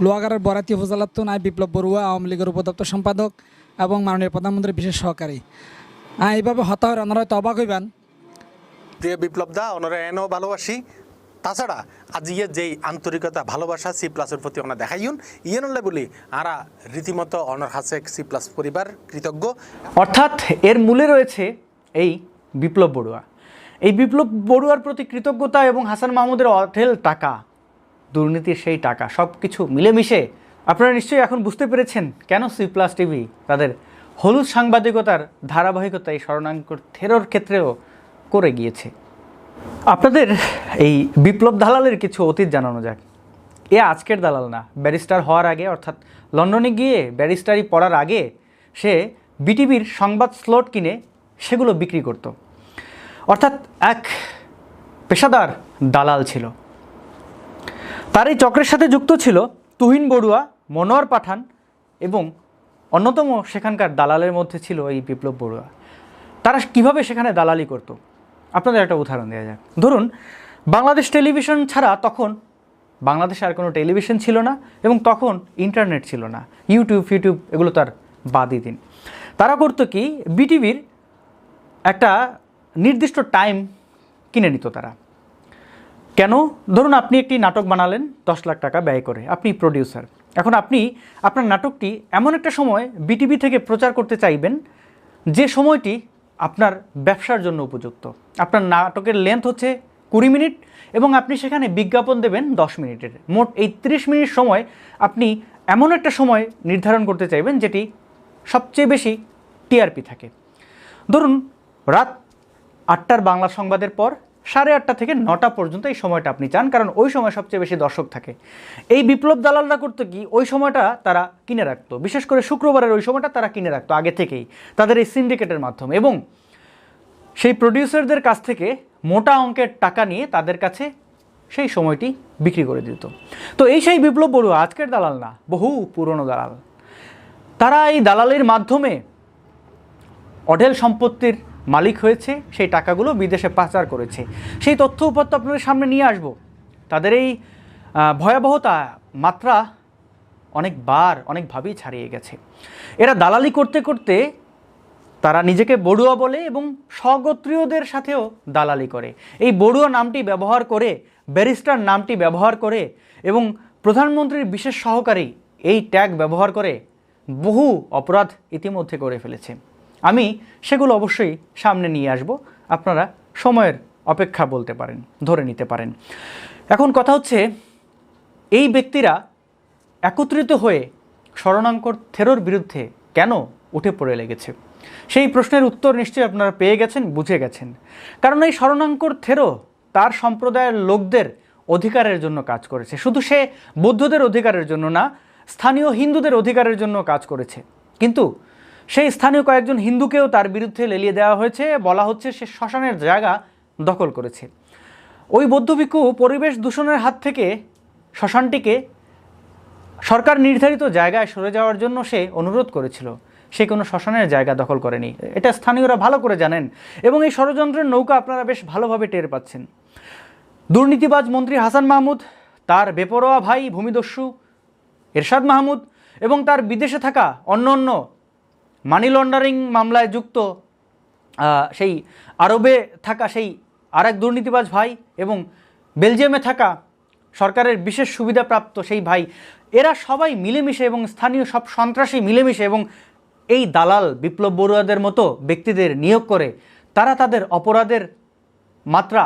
লোহাগাড়ার বরাতি উপজেলার আই বিপ্লব বড়ুয়া, আওয়ামী লীগের উপদপ্তর সম্পাদক এবং মাননীয় প্রধানমন্ত্রীর বিশেষ সহকারী। এইভাবে হতাহর ওনারা হয়তো অবাক হইবেন। প্রিয় বিপ্লব দা, ওনারা এনেও ভালোবাসি। তাছাড়া আজকে যেই আন্তরিকতা ভালোবাসা C+'এর প্রতি ওনারা দেখাইন ইয়ে নলে বলি আরা রীতিমতো অনার হাসে C+ পরিবার কৃতজ্ঞ। অর্থাৎ এর মূলে রয়েছে এই বিপ্লব বড়ুয়া। এই বিপ্লব বড়ুয়ার প্রতি কৃতজ্ঞতা এবং হাসান মাহমুদের অঢেল টাকা, দুর্নীতির সেই টাকা, সব কিছু মিলেমিশে আপনারা নিশ্চয়ই এখন বুঝতে পেরেছেন কেন C+ টিভি তাদের হলুদ সাংবাদিকতার ধারাবাহিকতা এই শরণাঙ্কর থেরোর ক্ষেত্রেও করে গিয়েছে। আপনাদের এই বিপ্লব দালালের কিছু অতীত জানানো যাক। এ আজকের দালাল না, ব্যারিস্টার হওয়ার আগে অর্থাৎ লন্ডনে গিয়ে ব্যারিস্টারি পড়ার আগে সে বিটিভির সংবাদ স্লট কিনে সেগুলো বিক্রি করত। অর্থাৎ এক পেশাদার দালাল ছিল। তার এই চক্রের সাথে যুক্ত ছিল তুহিন বড়ুয়া, মনোয়ার পাঠান এবং অন্যতম সেখানকার দালালের মধ্যে ছিল এই বিপ্লব বড়ুয়া। তারা কিভাবে সেখানে দালালি করত আপনাদের একটা উদাহরণ দেওয়া যাক। ধরুন বাংলাদেশ টেলিভিশন ছাড়া তখন বাংলাদেশে আর কোনো টেলিভিশন ছিল না এবং তখন ইন্টারনেট ছিল না, ইউটিউব এগুলো তার বাদই দিন। তারা করতো কি, বিটিভির একটা নির্দিষ্ট টাইম কিনে নিত তারা। কেন? ধরুন আপনি একটি নাটক বানালেন 10 লাখ টাকা ব্যয় করে, আপনি প্রডিউসার। এখন আপনি আপনার নাটকটি এমন একটা সময় বিটিভি থেকে প্রচার করতে চাইবেন যে সময়টি আপনার ব্যবসার জন্য উপযুক্ত। আপনার নাটকের লেন্থ হচ্ছে 20 মিনিট এবং আপনি সেখানে বিজ্ঞাপন দেবেন 10 মিনিটের। মোট এই 30 মিনিট সময় আপনি এমন একটা সময় নির্ধারণ করতে চাইবেন যেটি সবচেয়ে বেশি টিআরপি থাকে। ধরুন রাত 8টার বাংলা সংবাদের পর 8:30 থেকে 9টা পর্যন্ত এই সময়টা আপনি চান, কারণ ওই সময় সবচেয়ে বেশি দর্শক থাকে। এই বিপ্লব দালালরা করতো কি, ওই সময়টা তারা কিনে রাখতো, বিশেষ করে শুক্রবারের ওই সময়টা তারা কিনে রাখতো আগে থেকেই তাদের এই সিন্ডিকেটের মাধ্যমে, এবং সেই প্রডিউসারদের কাছ থেকে মোটা অঙ্কের টাকা নিয়ে তাদের কাছে সেই সময়টি বিক্রি করে দিত। তো এই সেই বিপ্লব বড়ুয়া আজকের দালাল না, বহু পুরনো দালাল। তারা এই দালালের মাধ্যমে অঢেল সম্পত্তির মালিক হয়েছে, সেই টাকাগুলো বিদেশে পাচার করেছে। সেই তথ্য উপাত্ত আপনাদের সামনে নিয়ে আসব। তাদের এই ভয়াবহতা মাত্রা অনেকভাবেই ছাড়িয়ে গেছে। এরা দালালি করতে করতে তারা নিজেকে বড়ুয়া বলে এবং স্বগোত্রীয়দের সাথেও দালালি করে। এই বড়ুয়া নামটি ব্যবহার করে, ব্যারিস্টার নামটি ব্যবহার করে এবং প্রধানমন্ত্রীর বিশেষ সহকারী এই ট্যাগ ব্যবহার করে বহু অপরাধ ইতিমধ্যে করে ফেলেছে। আমি সেগুলো অবশ্যই সামনে নিয়ে আসব, আপনারা সময়ের অপেক্ষা বলতে পারেন, ধরে নিতে পারেন। এখন কথা হচ্ছে, এই ব্যক্তিরা একত্রিত হয়ে শরণাঙ্কর থেরোর বিরুদ্ধে কেন উঠে পড়ে লেগেছে? সেই প্রশ্নের উত্তর নিশ্চয়ই আপনারা পেয়ে গেছেন, বুঝে গেছেন। কারণ এই শরণাঙ্কর থেরো তার সম্প্রদায়ের লোকদের অধিকারের জন্য কাজ করেছে। শুধু সে বৌদ্ধদের অধিকারের জন্য না, স্থানীয় হিন্দুদের অধিকারের জন্য কাজ করেছে। কিন্তু সেই স্থানীয় কয়েকজন হিন্দুকেও তার বিরুদ্ধে লেলিয়ে দেওয়া হয়েছে, বলা হচ্ছে সে শ্মশানের জায়গা দখল করেছে। ওই বৌদ্ধ ভিক্ষু পরিবেশ দূষণের হাত থেকে শ্মশানটিকে সরকার নির্ধারিত জায়গায় সরে যাওয়ার জন্য সে অনুরোধ করেছিল, সে কোনো শ্মশানের জায়গা দখল করেনি। এটা স্থানীয়রা ভালো করে জানেন এবং এই ষড়যন্ত্রের নৌকা আপনারা বেশ ভালোভাবে টের পাচ্ছেন। দুর্নীতিবাজ মন্ত্রী হাসান মাহমুদ, তার বেপরোয়া ভাই ভূমিদস্যু এরশাদ মাহমুদ এবং তার বিদেশে থাকা অন্য মানি লন্ডারিং মামলায় যুক্ত সেই আরবে থাকা সেই আরেক দুর্নীতিবাজ ভাই এবং বেলজিয়ামে থাকা সরকারের বিশেষ সুবিধাপ্রাপ্ত সেই ভাই, এরা সবাই মিলেমিশে এবং স্থানীয় সব সন্ত্রাসী মিলেমিশে এবং এই দালাল বিপ্লব বড়ুয়াদের মতো ব্যক্তিদের নিয়োগ করে তারা তাদের অপরাধের মাত্রা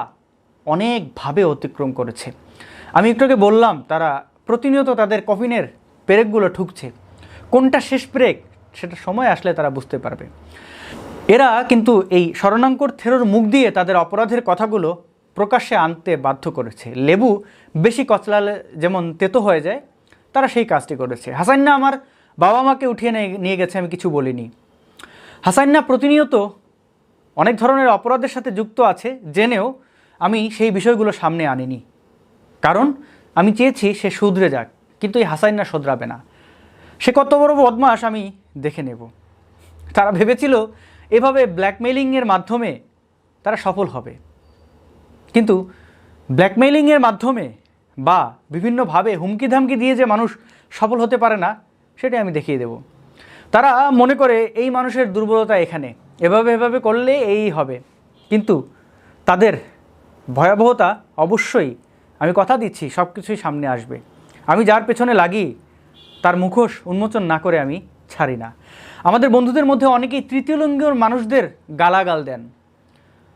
অনেকভাবে অতিক্রম করেছে। আমি একটু আগে বললাম, তারা প্রতিনিয়ত তাদের কফিনের পেরেকগুলো ঠুকছে। কোনটা শেষ পেরেক সেটা সময় আসলে তারা বুঝতে পারবে। এরা কিন্তু এই শরণাঙ্কর থেরোর মুখ দিয়ে তাদের অপরাধের কথাগুলো প্রকাশ্যে আনতে বাধ্য করেছে। লেবু বেশি কচলালে যেমন তেতো হয়ে যায়, তারা সেই কাজটি করেছে। হাসাইন্না আমার বাবা মাকে উঠিয়ে নিয়ে গেছে, আমি কিছু বলিনি। হাসাইন্না প্রতিনিয়ত অনেক ধরনের অপরাধের সাথে যুক্ত আছে জেনেও আমি সেই বিষয়গুলো সামনে আনিনি, কারণ আমি চেয়েছি সে শুধরে যাক। কিন্তু এই হাসাইন্না শোধরাবে না, সে কত বড় বদমাশ আমি দেখে নেব। তারা ভেবেছিল এভাবে ব্ল্যাকমেইলিংয়ের মাধ্যমে তারা সফল হবে, কিন্তু ব্ল্যাকমেইলিংয়ের মাধ্যমে বা বিভিন্নভাবে হুমকি ধামকি দিয়ে যে মানুষ সফল হতে পারে না সেটা আমি দেখিয়ে দেব। তারা মনে করে এই মানুষের দুর্বলতা এখানে, এভাবে করলে এই হবে, কিন্তু তাদের ভয়াবহতা অবশ্যই, আমি কথা দিচ্ছি, সব কিছুই সামনে আসবে। আমি যার পেছনে লাগি তার মুখোশ উন্মোচন না করে আমি ছাড়ি না। আমাদের বন্ধুদের মধ্যে অনেকেই তৃতীয় লিঙ্গের মানুষদের গালাগাল দেন,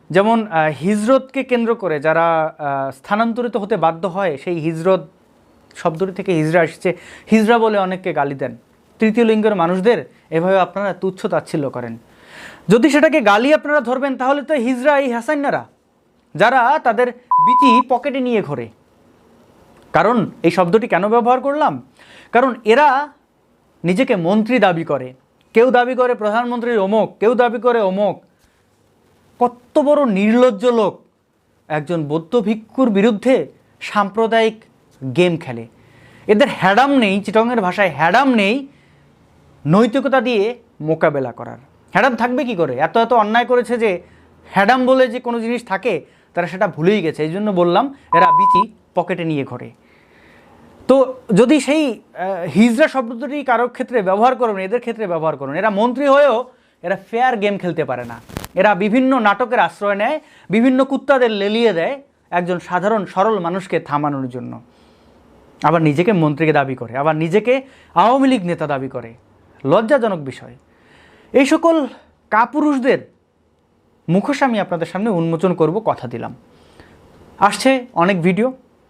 যেমন হিজরতকে কেন্দ্র করে যারা স্থানান্তরিত হতে বাধ্য হয়, সেই হিজরত শব্দটি থেকে হিজরা এসেছে, হিজরা বলে অনেককে গালি দেন। তৃতীয় লিঙ্গের মানুষদের এভাবে আপনারা তুচ্ছ তাচ্ছিল্য করেন। যদি সেটাকে গালি আপনারা ধরবেন তাহলে তো হিজরা এই হাসাইন্নারা, যারা তাদের বিচি পকেটে নিয়ে ঘোরে। কারণ এই শব্দটি কেন ব্যবহার করলাম? কারণ এরা নিজেকে মন্ত্রী দাবি করে, কেউ দাবি করে প্রধানমন্ত্রীর অমুক, কেউ দাবি করে অমুক। কত বড় নির্লজ্জ লোক একজন বৌদ্ধ ভিক্ষুর বিরুদ্ধে সাম্প্রদায়িক গেম খেলে। এদের হ্যাডাম নেই, চিটংয়ের ভাষায় হ্যাডাম নেই নৈতিকতা দিয়ে মোকাবেলা করার। হ্যাডাম থাকবে কি করে? এত অন্যায় করেছে যে হ্যাডাম বলে যে কোনো জিনিস থাকে তারা সেটা ভুলেই গেছে। এই জন্য বললাম এরা বিচি পকেটে নিয়ে ঘোরে। তো যদি সেই হিজড়া শব্দটি কারোর ক্ষেত্রে ব্যবহার করুন, এদের ক্ষেত্রে ব্যবহার করুন। এরা মন্ত্রী হয়েও এরা ফেয়ার গেম খেলতে পারে না। এরা বিভিন্ন নাটকের আশ্রয় নেয়, বিভিন্ন কুত্তাদের লেলিয়ে দেয় একজন সাধারণ সরল মানুষকে থামানোর জন্য। আবার নিজেকে মন্ত্রীকে দাবি করে, আবার নিজেকে আওয়ামী লীগ নেতা দাবি করে। লজ্জাজনক বিষয়। এই সকল কাপুরুষদের মুখোশ আমি আপনাদের সামনে উন্মোচন করব, কথা দিলাম। আসছে অনেক ভিডিও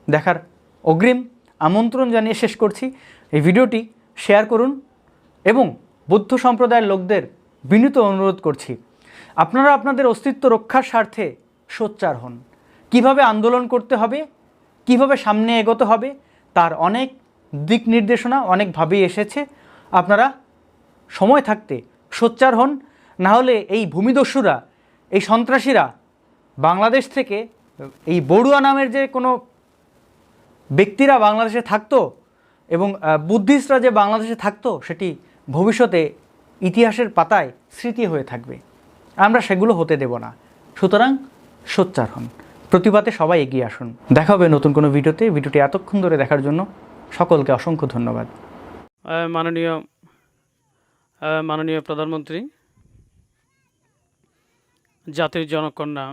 দেখার অগ্রিম আমন্ত্রণ জানিয়ে শেষ করছি। এই ভিডিওটি শেয়ার করুন এবং বৌদ্ধ সম্প্রদায়ের লোকদের বিনীত অনুরোধ করছি, আপনারা আপনাদের অস্তিত্ব রক্ষার স্বার্থে সোচ্চার হন। কিভাবে আন্দোলন করতে হবে, কিভাবে সামনে এগোতে হবে, তার অনেক দিক নির্দেশনা অনেকভাবেই এসেছে। আপনারা সময় থাকতে সোচ্চার হন, না হলে এই ভূমিদস্যুরা, এই সন্ত্রাসীরা বাংলাদেশ থেকে, এই বড়ুয়া নামের যে কোনো ব্যক্তিরা বাংলাদেশে থাকতো এবং বুদ্ধিস্টরা যে বাংলাদেশে থাকতো, সেটি ভবিষ্যতে ইতিহাসের পাতায় স্মৃতি হয়ে থাকবে। আমরা সেগুলো হতে দেব না। সুতরাং সোচ্চার হন, প্রতিবাদে সবাই এগিয়ে আসুন। দেখা হবে নতুন কোনো ভিডিওতে। ভিডিওটি এতক্ষণ ধরে দেখার জন্য সকলকে অসংখ্য ধন্যবাদ। মাননীয় প্রধানমন্ত্রী, জাতির জনকন্যা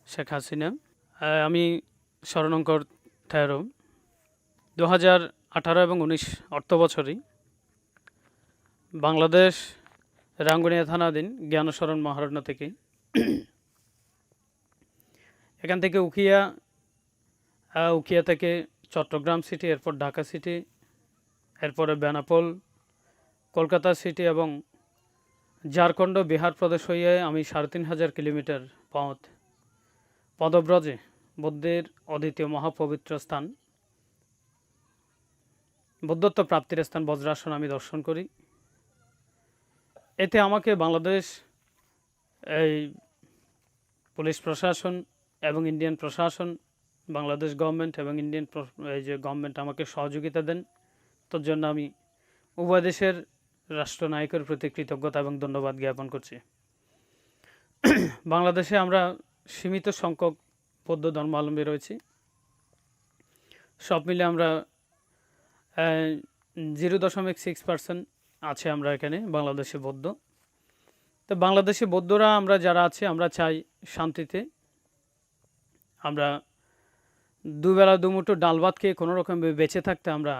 শেখ হাসিনা, আমি শরণঙ্কর 13 2018 এবং 19 অর্থ বছরই বাংলাদেশ রাঙ্গুনিয়া থানাধীন জ্ঞানশরণ মহারণ্য থেকে এখান থেকে উখিয়া থেকে চট্টগ্রাম সিটি, এরপর ঢাকা সিটি, এরপরে বেনাপোল, কলকাতা সিটি এবং ঝাড়খণ্ড বিহার প্রদেশ হয়ে আমি 3500 কিলোমিটার পথ পদব্রজে বুদ্ধের অদ্বিতীয় মহাপবিত্র স্থান, বুদ্ধত্ব প্রাপ্তির স্থান বজ্রাসন আমি দর্শন করি। এতে আমাকে বাংলাদেশ এই পুলিশ প্রশাসন এবং ইন্ডিয়ান প্রশাসন, বাংলাদেশ গভর্নমেন্ট এবং ইন্ডিয়ান এই যে গভর্নমেন্ট আমাকে সহযোগিতা দেন। তোর জন্য আমি উভয় দেশের রাষ্ট্রনায়কের প্রতি কৃতজ্ঞতা এবং ধন্যবাদ জ্ঞাপন করছি। বাংলাদেশে আমরা সীমিত সংখ্যক বৌদ্ধ ধর্মাবলম্বী রয়েছি। সব মিলে আমরা 0.6% আছে আমরা এখানে বাংলাদেশে বৌদ্ধ। তো বাংলাদেশে বৌদ্ধরা আমরা যারা আছি, আমরা চাই শান্তিতে, আমরা দুবেলা দুমুঠো ডাল ভাত খেয়ে কোনো রকম বেঁচে থাকতে আমরা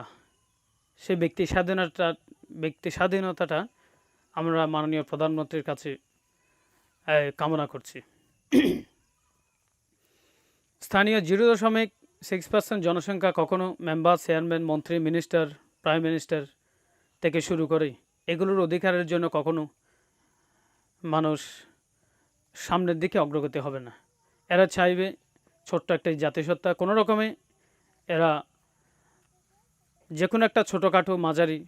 সেই ব্যক্তি স্বাধীনতাটা আমরা মাননীয় প্রধানমন্ত্রীর কাছে কামনা করছি। স্থানীয় 0.6% জনসংখ্যা কখনো মেম্বার, চেয়ারম্যান, মন্ত্রী, মিনিস্টার, প্রাইম মিনিস্টার থেকে শুরু করে এগুলোর অধিকারের জন্য কখনো মানুষ সামনের দিকে অগ্রগতি হবে না। এরা চাইবে ছোট্ট একটা জাতিসত্তা, কোনো রকমে এরা যে কোনো একটা ছোটোখাটো মাঝারি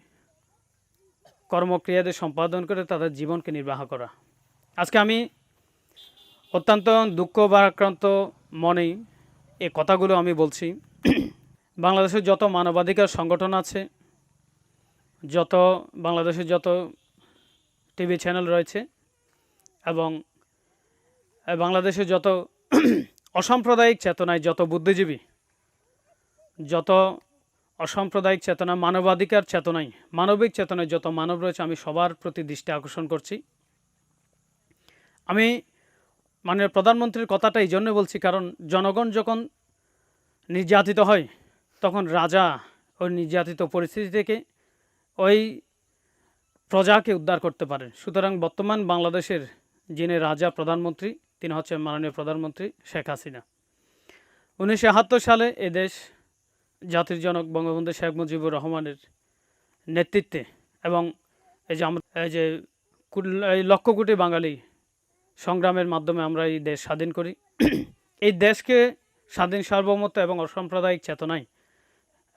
কর্মক্রিয়াদের সম্পাদন করে তাদের জীবনকে নির্বাহ করা। আজকে আমি অত্যন্ত দুঃখ ভারাক্রান্ত মনে এই কথাগুলো আমি বলছি। বাংলাদেশের যত মানবাধিকার সংগঠন আছে, বাংলাদেশের যত টিভি চ্যানেল রয়েছে এবং বাংলাদেশের যত অসাম্প্রদায়িক চেতনায় যত বুদ্ধিজীবী, যত অসাম্প্রদায়িক চেতনা, মানবাধিকার চেতনায়, মানবিক চেতনায় যত মানব রয়েছে, আমি সবার প্রতি দৃষ্টি আকর্ষণ করছি। আমি মাননীয় প্রধানমন্ত্রীর কথাটা এই জন্য বলছি, কারণ জনগণ যখন নির্যাতিত হয় তখন রাজা ওই নির্যাতিত পরিস্থিতি থেকে ওই প্রজাকে উদ্ধার করতে পারেন। সুতরাং বর্তমান বাংলাদেশের যিনি রাজা প্রধানমন্ত্রী, তিনি হচ্ছেন মাননীয় প্রধানমন্ত্রী শেখ হাসিনা। 1971 সালে এদেশ জাতির জনক বঙ্গবন্ধু শেখ মুজিবুর রহমানের নেতৃত্বে এবং এই যে লক্ষ কোটি বাঙালি সংগ্রামের মাধ্যমে আমরা এই দেশ স্বাধীন করি। এই দেশকে স্বাধীন সার্বভৌমত্ব এবং অসাম্প্রদায়িক চেতনায়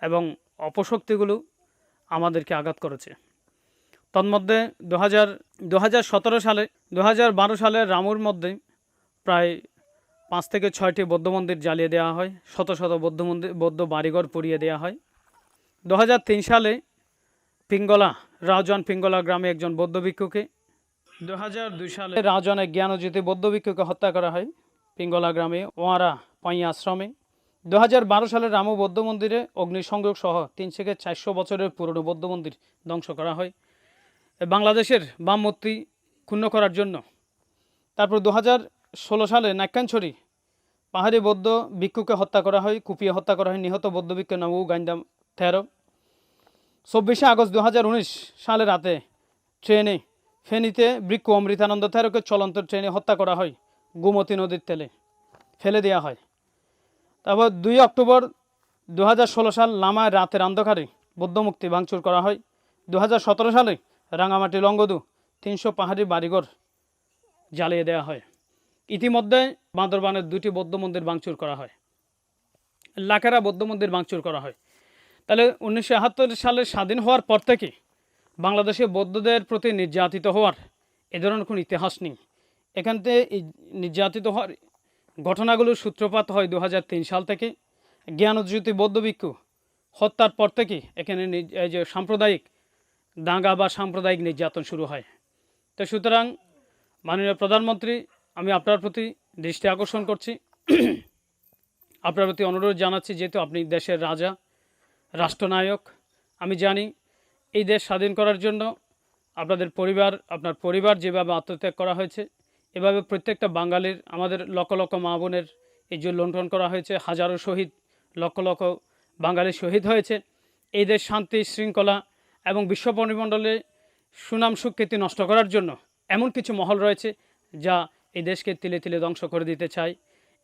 এবং অপশক্তিগুলো আমাদেরকে আঘাত করেছে। তন্মধ্যে 2017 সালে 2012 সালের রামুর মধ্যে প্রায় 5 থেকে 6টি বৌদ্ধ মন্দির জ্বালিয়ে দেওয়া হয়, শত শত বৌদ্ধ বাড়িঘর পুড়িয়ে দেওয়া হয়। 2003 সালে রাউজান পিঙ্গলা গ্রামে একজন বৌদ্ধ ভিক্ষুকে, 2002 সালে রাউজানে জ্ঞানজ্যোতি বৌদ্ধ ভিক্ষুকে হত্যা করা হয়। পিঙ্গলা গ্রামে ওয়ারা পাইয়া আশ্রমে 2012 সালে রামু বৌদ্ধ মন্দিরে অগ্নিসংযোগ সহ 3 থেকে 400 বছরের পুরনো বৌদ্ধ মন্দির ধ্বংস করা হয় বাংলাদেশের বামমূর্তি ক্ষুণ্ণ করার জন্য। তারপর 2016 সালে নাক্কানছড়ি পাহাড়ি বৌদ্ধ ভিক্ষুকে হত্যা করা হয়, কুপিয়ে হত্যা করা হয়। নিহত বৌদ্ধ ভিক্ষু নাম গাইন্দাম 13। 24 আগস্ট 2019 সালে রাতে ট্রেনে ফেনীতে ভিক্ষু অমৃতানন্দ 13কে চলন্ত ট্রেনে হত্যা করা হয়, গোমতী নদীর তেলে ফেলে দেওয়া হয়। তারপর 2 অক্টোবর 2016 সাল লামায় রাতের অন্ধকারে বৌদ্ধমূর্তি ভাঙচুর করা হয়। 2017 সালে রাঙামাটি লংগদু 300 পাহাড়ি বাড়িঘর জ্বালিয়ে দেওয়া হয়। ইতিমধ্যে বান্দরবানের 2টি বৌদ্ধ মন্দির ভাঙচুর করা হয়, লাকেরা বৌদ্ধ মন্দির ভাঙচুর করা হয়। তাহলে 1971 সালে স্বাধীন হওয়ার পর থেকে বাংলাদেশে বৌদ্ধদের প্রতি নির্যাতিত হওয়ার এ ধরনের কোনো ইতিহাস নেই। এখান থেকে নির্যাতিত হওয়ার ঘটনাগুলোর সূত্রপাত হয় 2003 সাল থেকে। জ্ঞানজ্যোতি বৌদ্ধ ভিক্ষু হত্যার পর থেকে এখানে এই যে সাম্প্রদায়িক দাঙ্গা বা সাম্প্রদায়িক নির্যাতন শুরু হয়। তো সুতরাং মাননীয় প্রধানমন্ত্রী, আমি আপনার প্রতি দৃষ্টি আকর্ষণ করছি, আপনার প্রতি অনুরোধ জানাচ্ছি, যেহেতু আপনি দেশের রাজা, রাষ্ট্রনায়ক, আমি জানি এই দেশ স্বাধীন করার জন্য আপনার পরিবার যেভাবে আত্মত্যাগ করা হয়েছে, এভাবে প্রত্যেকটা বাঙালির, আমাদের লক্ষ লক্ষ মা বোনের এই যে লুণ্ঠন করা হয়েছে, হাজারো শহীদ, লক্ষ লক্ষ বাঙালি শহীদ হয়েছে। এই দেশ শান্তি শৃঙ্খলা এবং বিশ্ব পরিমণ্ডলে সুনাম সুখ্যাতি নষ্ট করার জন্য এমন কিছু মহল রয়েছে যা এই দেশকে তিলে তিলে ধ্বংস করে দিতে চায়।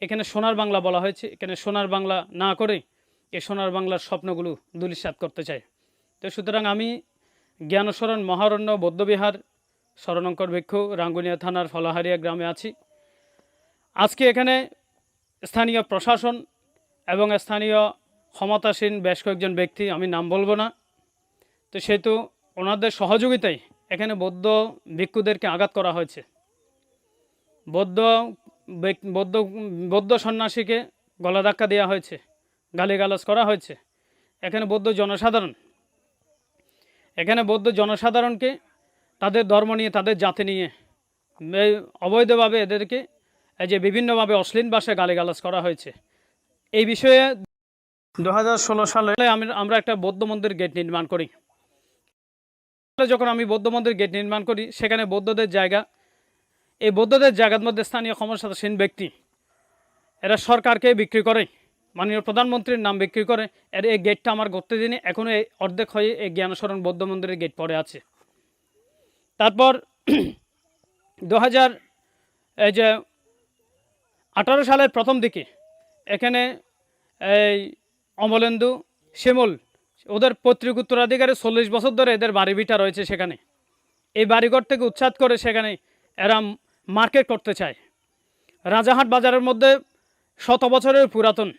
এখানে সোনার বাংলা বলা হয়েছে, এখানে সোনার বাংলা না করে এই সোনার বাংলার স্বপ্নগুলো ধূলিসাৎ করতে চায়। তো সুতরাং আমি জ্ঞানশরণ মহারণ্য বৌদ্ধবিহার শরণঙ্কর ভিক্ষু রাঙ্গুনিয়া থানার ফলাহারিয়া গ্রামে আছি। আজকে এখানে স্থানীয় প্রশাসন এবং স্থানীয় ক্ষমতাসীন বেশ কয়েকজন ব্যক্তি, আমি নাম বলবো না, তো সেহেতু ওনাদের সহযোগিতায় এখানে ভিক্ষুদেরকে আঘাত করা হয়েছে। বৌদ্ধ সন্ন্যাসীকে গলা ধাক্কা দেওয়া হয়েছে, গালিগালাজ করা হয়েছে। এখানে বৌদ্ধ জনসাধারণকে তাদের ধর্ম নিয়ে, তাদের জাতি নিয়ে অবৈধভাবে এদেরকে এই যে বিভিন্নভাবে অশ্লীল ভাষায় গালিগালাজ করা হয়েছে। এই বিষয়ে 2016 সালে আমরা একটা বৌদ্ধ মন্দির গেট নির্মাণ করি। যখন আমি বৌদ্ধ মন্দির গেট নির্মাণ করি, সেখানে বৌদ্ধদের জায়গা, এই বৌদ্ধদের জায়গার মধ্যে স্থানীয় ক্ষমতাসীন ব্যক্তি এরা সরকারকে বিক্রি করে, মাননীয় প্রধানমন্ত্রীর নাম বিক্রি করে। এই গেটটা আমার গড়তে দিনে এখনও এই অর্ধেক হয়ে এই জ্ঞানশরণ বৌদ্ধ মন্দিরের গেট পড়ে আছে। তারপর 2018 সালের প্রথম দিকে এখানে এই অমলেন্দু শিমুল ওদের পৈতৃক উত্তরাধিকারে 40 বছর ধরে এদের বাড়ি ভিটা রয়েছে। সেখানে এই বাড়িঘর থেকে উচ্ছেদ করে সেখানে এরা মার্কেট করতে চায়। রাজাহাট বাজারের মধ্যে 100 বছরের পুরাতন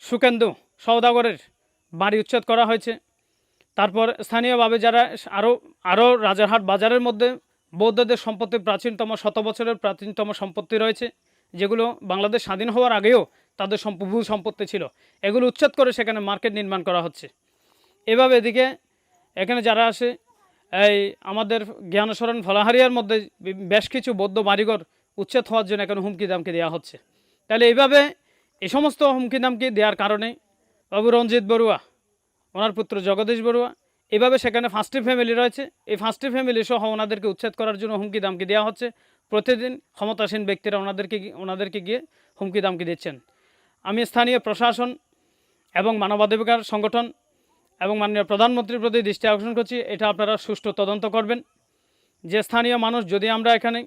সুকেন্দু সওদাগরের বাড়ি উচ্ছেদ করা হয়েছে। তারপর স্থানীয়ভাবে যারা আরও রাজারহাট বাজারের মধ্যে বৌদ্ধদের সম্পত্তি প্রাচীনতম 100 বছরের প্রাচীনতম সম্পত্তি রয়েছে, যেগুলো বাংলাদেশ স্বাধীন হওয়ার আগেও তাদের ভূ সম্পত্তি ছিল, এগুলো উচ্ছেদ করে সেখানে মার্কেট নির্মাণ করা হচ্ছে। এভাবে এদিকে এখানে যারা আসে, এই আমাদের জ্ঞানশরণ ফলাহারিয়ার মধ্যে বেশ কিছু বৌদ্ধ বাড়িঘর উচ্ছেদ হওয়ার জন্য এখানে হুমকি দামকি দেওয়া হচ্ছে। তাহলে এইভাবে এই সমস্ত হুমকি দামকি দেওয়ার কারণে বাবু রঞ্জিত বড়ুয়া, ওনার পুত্র জগদীশ বড়ুয়া, এভাবে সেখানে 5টি ফ্যামিলি রয়েছে, এই 5টি ফ্যামিলি সহ ওনাদেরকে উচ্ছেদ করার জন্য হুমকি দামকি দেওয়া হচ্ছে। প্রতিদিন ক্ষমতাসীন ব্যক্তিরা ওনাদেরকে গিয়ে হুমকি দামকি দিচ্ছেন। আমি স্থানীয় প্রশাসন এবং মানবাধিকার সংগঠন এবং মাননীয় প্রধানমন্ত্রীর প্রতি দৃষ্টি আকর্ষণ করছি, এটা আপনারা সুষ্ঠু তদন্ত করবেন। যে স্থানীয় মানুষ, যদি আমরা এখানে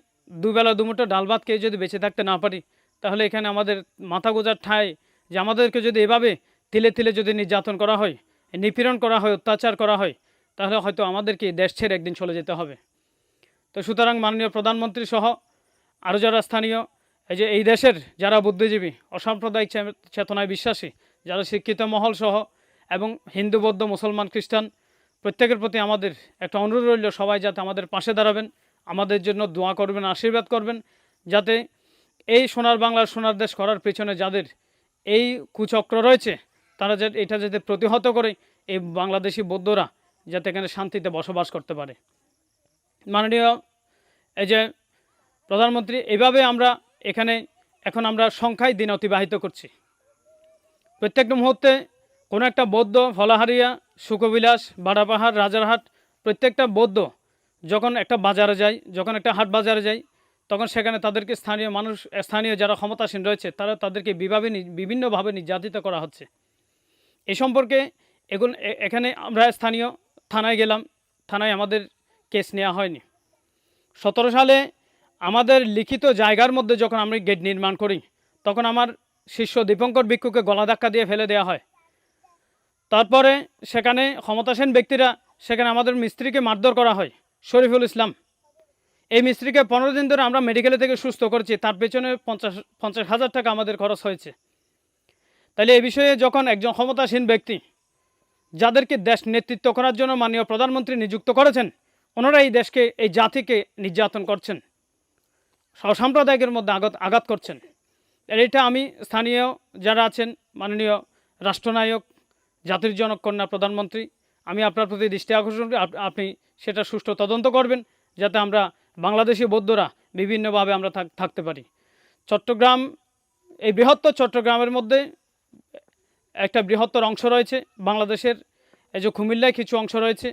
দুবেলা দুমুঠো ডাল ভাত খেয়ে যদি বেঁচে থাকতে না পারি, তাহলে এখানে আমাদের মাথা গোজার ঠাঁই যে আমাদেরকে যদি এভাবে তিলে তিলে যদি নির্যাতন করা হয়, নিপীড়ন করা হয়, অত্যাচার করা হয়, তাহলে হয়তো আমাদেরকে দেশ ছেড়ে একদিন চলে যেতে হবে। তো সুতরাং মাননীয় প্রধানমন্ত্রী সহ আরও যারা স্থানীয় এই দেশের যারা বুদ্ধিজীবী, অসাম্প্রদায়িক চেতনায় বিশ্বাসী, যারা শিক্ষিত মহল সহ এবং হিন্দু বৌদ্ধ মুসলমান খ্রিস্টান প্রত্যেকের প্রতি আমাদের একটা অনুরোধ রইল, সবাই যাতে আমাদের পাশে দাঁড়াবেন, আমাদের জন্য দোয়া করবেন, আশীর্বাদ করবেন, যাতে এই সোনার বাংলার সোনার দেশ করার পেছনে যাদের এই কুচক্র রয়েছে, তারা এটা যাতে প্রতিহত করে এই বাংলাদেশি বৌদ্ধরা যাতে এখানে শান্তিতে বসবাস করতে পারে। মাননীয় প্রধানমন্ত্রী, এভাবে আমরা এখানে এখন আমরা সংখ্যায় দিন অতিবাহিত করছি। প্রত্যেকটা মুহূর্তে কোনো একটা বৌদ্ধ ফলাহারিয়া, সুকবিলাস, বাড়াপাহাড়, রাজারহাট, প্রত্যেকটা বৌদ্ধ যখন একটা বাজারে যায়, যখন একটা হাট বাজারে যায়, তখন সেখানে তাদেরকে স্থানীয় মানুষ, স্থানীয় যারা ক্ষমতাসীন রয়েছে তারা তাদেরকে বিভিন্নভাবে নির্যাতিত করা হচ্ছে। এই সম্পর্কে এখানে আমরা স্থানীয় থানায় গেলাম, থানায় আমাদের কেস নেওয়া হয়নি। 17 সালে আমাদের লিখিত জায়গার মধ্যে যখন আমরা গেট নির্মাণ করি, তখন আমার শিষ্য দীপঙ্কর ভিক্ষুকে গলা ধাক্কা দিয়ে ফেলে দেওয়া হয়। তারপরে সেখানে ক্ষমতাসীন ব্যক্তিরা সেখানে আমাদের মিস্ত্রিকে মারধর করা হয়, শরীফুল ইসলাম। এই মিস্ত্রিকে 15 দিন ধরে আমরা মেডিকেলে থেকে সুস্থ করেছি, তার পেছনে 50,000 টাকা আমাদের খরচ হয়েছে। তাহলে এই বিষয়ে যখন একজন ক্ষমতাসীন ব্যক্তি, যাদেরকে দেশ নেতৃত্ব করার জন্য মাননীয় প্রধানমন্ত্রী নিযুক্ত করেছেন, ওনারা এই দেশকে, এই জাতিকে নির্যাতন করছেন, সাম্প্রদায়িকের মধ্যে আঘাত করছেন। এটা আমি স্থানীয় যারা আছেন, মাননীয় রাষ্ট্রনায়ক, জাতির জনক কন্যা প্রধানমন্ত্রী, আমি আপনার প্রতি দৃষ্টি আকর্ষণ করি, আপনি সেটা সুষ্ঠু তদন্ত করবেন, যাতে আমরা বাংলাদেশি বৌদ্ধরা বিভিন্নভাবে আমরা থাকতে পারি। চট্টগ্রাম, এই বৃহত্তর চট্টগ্রামের মধ্যে একটা বৃহত্তর অংশ রয়েছে বাংলাদেশের, এই যে কুমিল্লায় কিছু অংশ রয়েছে,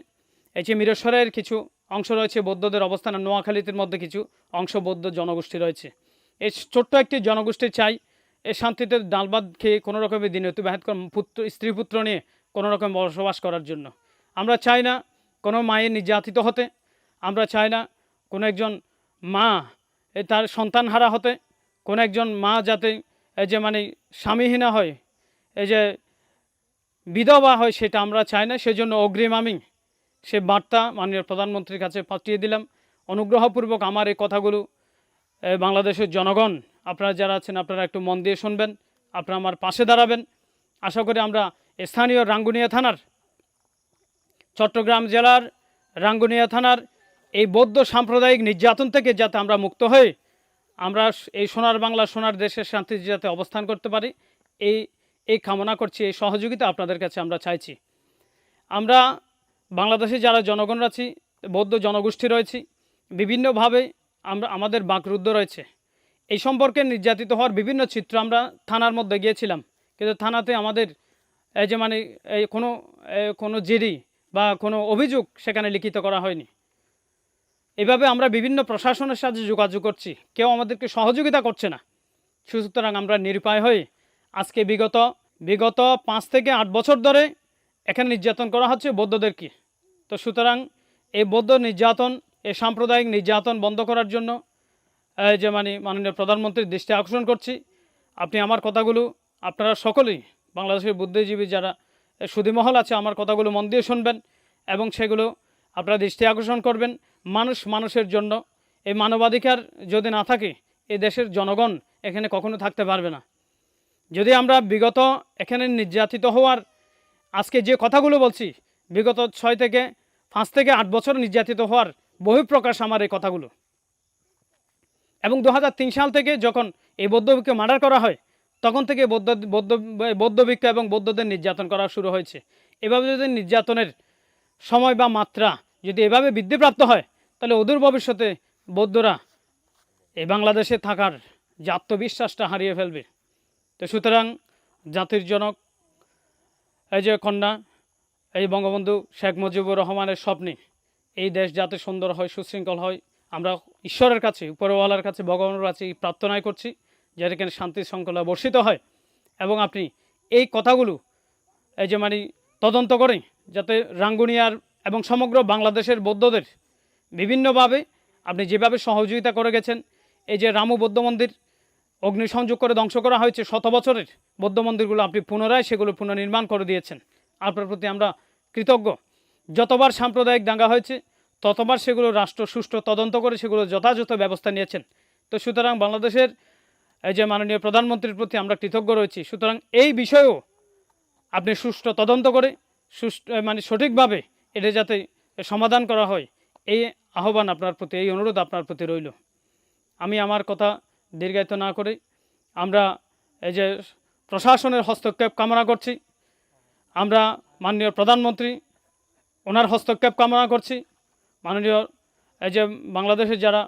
এই যে মিরসরাইয়ের কিছু অংশ রয়েছে বৌদ্ধদের অবস্থান, আর নোয়াখালীর মধ্যে কিছু অংশ বৌদ্ধ জনগোষ্ঠী রয়েছে। এই ছোট্ট একটি জনগোষ্ঠী চাই এই শান্তিতে ডাল ভাত খেয়ে কোনো রকমের দিন অতিবাহিত স্ত্রী পুত্র নিয়ে কোনো রকম বসবাস করার জন্য। আমরা চাই না কোনো মায়ের নির্যাতিত হতে, আমরা চাই না কোনো একজন মা তার সন্তান হারা হতে, কোনো একজন মা যাতে এই যে স্বামীহীনা হয়, এই যে বিধবা হয়, সেটা আমরা চাই না। সেজন্য অগ্রিম আমি সে বার্তা মাননীয় প্রধানমন্ত্রীর কাছে পাঠিয়ে দিলাম। অনুগ্রহপূর্বক আমার এই কথাগুলো বাংলাদেশের জনগণ, আপনারা যারা আছেন, আপনারা একটু মন দিয়ে শুনবেন, আপনারা আমার পাশে দাঁড়াবেন। আশা করি আমরা স্থানীয় রাঙ্গুনিয়া থানার, চট্টগ্রাম জেলার রাঙ্গুনিয়া থানার এই বৌদ্ধ সাম্প্রদায়িক নির্যাতন থেকে যাতে আমরা মুক্ত হয়ে আমরা এই সোনার বাংলা, সোনার দেশের শান্তিতে যাতে অবস্থান করতে পারি, এই কামনা করছি। এই সহযোগিতা আপনাদের কাছে আমরা চাইছি। আমরা বাংলাদেশে যারা জনগণ আছি, বৌদ্ধ জনগোষ্ঠী রয়েছে, বিভিন্নভাবে আমাদের বাকরুদ্ধ রয়েছে। এই সম্পর্কে নির্যাতিত হওয়ার বিভিন্ন চিত্র আমরা থানার মধ্যে গিয়েছিলাম, কিন্তু থানাতে আমাদের এই যে কোনো জিডি বা কোনো অভিযোগ সেখানে লিখিত করা হয়নি। এভাবে আমরা বিভিন্ন প্রশাসনের সাথে যোগাযোগ করছি, কেউ আমাদেরকে সহযোগিতা করছে না। সুতরাং আমরা নিরুপায় হয়ে আজকে বিগত 5 থেকে 8 বছর ধরে এখানে নির্যাতন করা হচ্ছে বৌদ্ধদেরকে। তো সুতরাং এই বৌদ্ধ নির্যাতন, এই সাম্প্রদায়িক নির্যাতন বন্ধ করার জন্য যে মাননীয় প্রধানমন্ত্রীর দৃষ্টি আকর্ষণ করছি। আপনি আমার কথাগুলো, আপনারা সকলেই বাংলাদেশের বুদ্ধিজীবী যারা সুধীমহল আছে, আমার কথাগুলো মন দিয়ে শুনবেন এবং সেগুলো আপনারা দৃষ্টি আকর্ষণ করবেন। মানুষের জন্য এই মানবাধিকার যদি না থাকে, এই দেশের জনগণ এখানে কখনো থাকতে পারবে না। যদি আমরা বিগত এখানে নির্যাতিত হওয়ার আজকে যে কথাগুলো বলছি, বিগত 5 থেকে 8 বছর নির্যাতিত হওয়ার বহিঃপ্রকাশ আমার এই কথাগুলো। এবং 2003 সাল থেকে যখন এই বৌদ্ধভিক্ষু মার্ডার করা হয়, তখন থেকে বৌদ্ধভিক্ষু এবং বৌদ্ধদের নির্যাতন করা শুরু হয়েছে। এভাবে যদি নির্যাতনের সময় বা মাত্রা যদি এভাবে বৃদ্ধিপ্রাপ্ত হয়, তাহলে অদূর ভবিষ্যতে বৌদ্ধরা এই বাংলাদেশে থাকার যে আত্মবিশ্বাসটা হারিয়ে ফেলবে। তো সুতরাং জাতির জনক এই যে কন্যা, এই বঙ্গবন্ধু শেখ মুজিবুর রহমানের স্বপ্নে এই দেশ যাতে সুন্দর হয়, সুশৃঙ্খল হয়, আমরা ঈশ্বরের কাছে, উপরওয়ালার কাছে, ভগবানের কাছে প্রার্থনাই করছি যে এখানে শান্তি শৃঙ্খলা বর্ষিত হয়। এবং আপনি এই কথাগুলো এই যে তদন্ত করে যাতে রাঙ্গুনিয়ার এবং সমগ্র বাংলাদেশের বৌদ্ধদের বিভিন্নভাবে আপনি যেভাবে সহযোগিতা করে গেছেন, এই যে রামু বৌদ্ধ মন্দির অগ্নিসংযোগ করে ধ্বংস করা হয়েছে 100 বছরের বৌদ্ধ মন্দিরগুলো, আপনি পুনরায় সেগুলো পুনর্নির্মাণ করে দিয়েছেন। আপনার প্রতি আমরা কৃতজ্ঞ। যতবার সাম্প্রদায়িক দাঙ্গা হয়েছে, ততবার সেগুলো রাষ্ট্র সুষ্ঠু তদন্ত করে সেগুলো যথাযথ ব্যবস্থা নিয়েছেন। তো সুতরাং বাংলাদেশের এই যে মাননীয় প্রধানমন্ত্রীর প্রতি আমরা কৃতজ্ঞ রয়েছি। সুতরাং এই বিষয়েও আপনি সুষ্ঠু তদন্ত করে সঠিকভাবে এটা যাতে সমাধান করা হয়, এই আহ্বান আপনার প্রতি, এই অনুরোধ আপনার প্রতি রইল। আমি আমার কথা দীর্ঘায়িত না করে আমরা এই যে প্রশাসনের হস্তক্ষেপ কামনা করছি, আমরা মাননীয় প্রধানমন্ত্রী ওনার হস্তক্ষেপ কামনা করছি, মাননীয় এই যে বাংলাদেশের যারা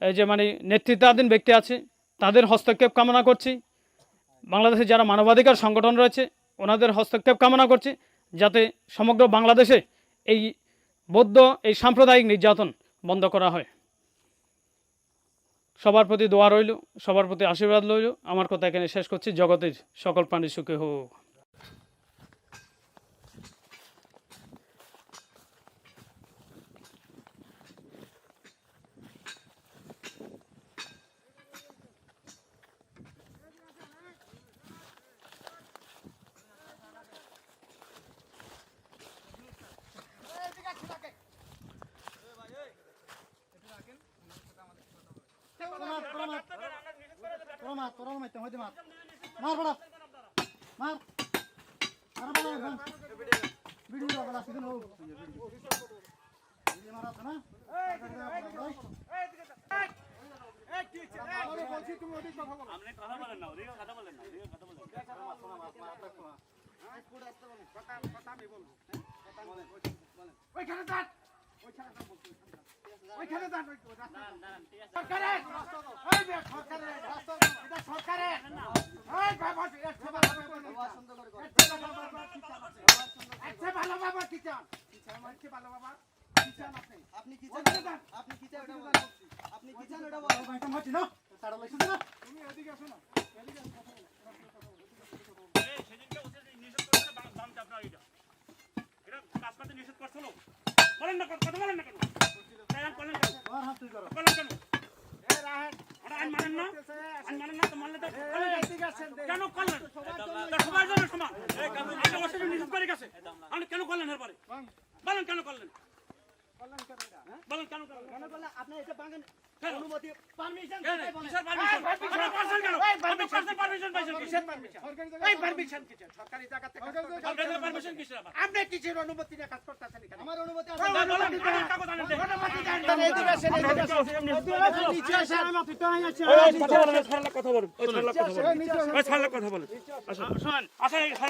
এই যে মানে নেতৃত্বাধীন ব্যক্তি আছে তাদের হস্তক্ষেপ কামনা করছি। বাংলাদেশে যারা মানবাধিকার সংগঠন রয়েছে ওনাদের হস্তক্ষেপ কামনা করছি, যাতে সমগ্র বাংলাদেশে এই বৌদ্ধ এই সাম্প্রদায়িক নির্যাতন বন্ধ করা হয়। সবার প্রতি দোয়া রইল, সবার প্রতি আশীর্বাদ রইল। আমার কথা এখানে শেষ করছি। জগতের সকল প্রাণী সুখী হোক।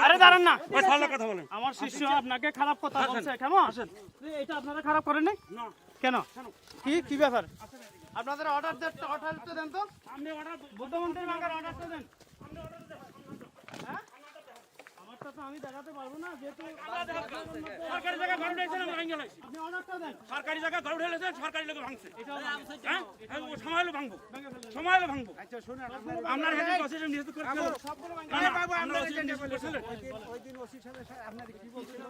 আরে দাঁড়ান না, আমার শিষ্য আপনাকে খারাপ কথা বলছে। কেমন এটা আপনারা খারাপ করেন নাই কেন? কি ব্যাপার? আপনাদের অর্ডার তো দেন তো। আপনি অর্ডার বুদ্ধ মন্দির ভাঙার অর্ডারটা দেন। আমারটা তো আমি দেখাতে পারবো না, যেহেতু সরকারি জায়গা ঘর উঠেছেন, আমি ভাঙে লাইছি। আপনি অর্ডারটা দেন। সরকারি জায়গা ঘর উঠেছেন, সরকারি লোক ভাঙছে। হ্যাঁ, সময় হলো ভাঙবো, সময় হলো ভাঙবো। আচ্ছা শুনুন, আপনার হেডে প্রসেস নিষেধ করে দিল। সবগুলো ভাঙবে না বাবু, আপনারা চেঞ্জ করেছিলেন ওই দিন ওসি সাহেব আপনাদের কি বলছিলেন?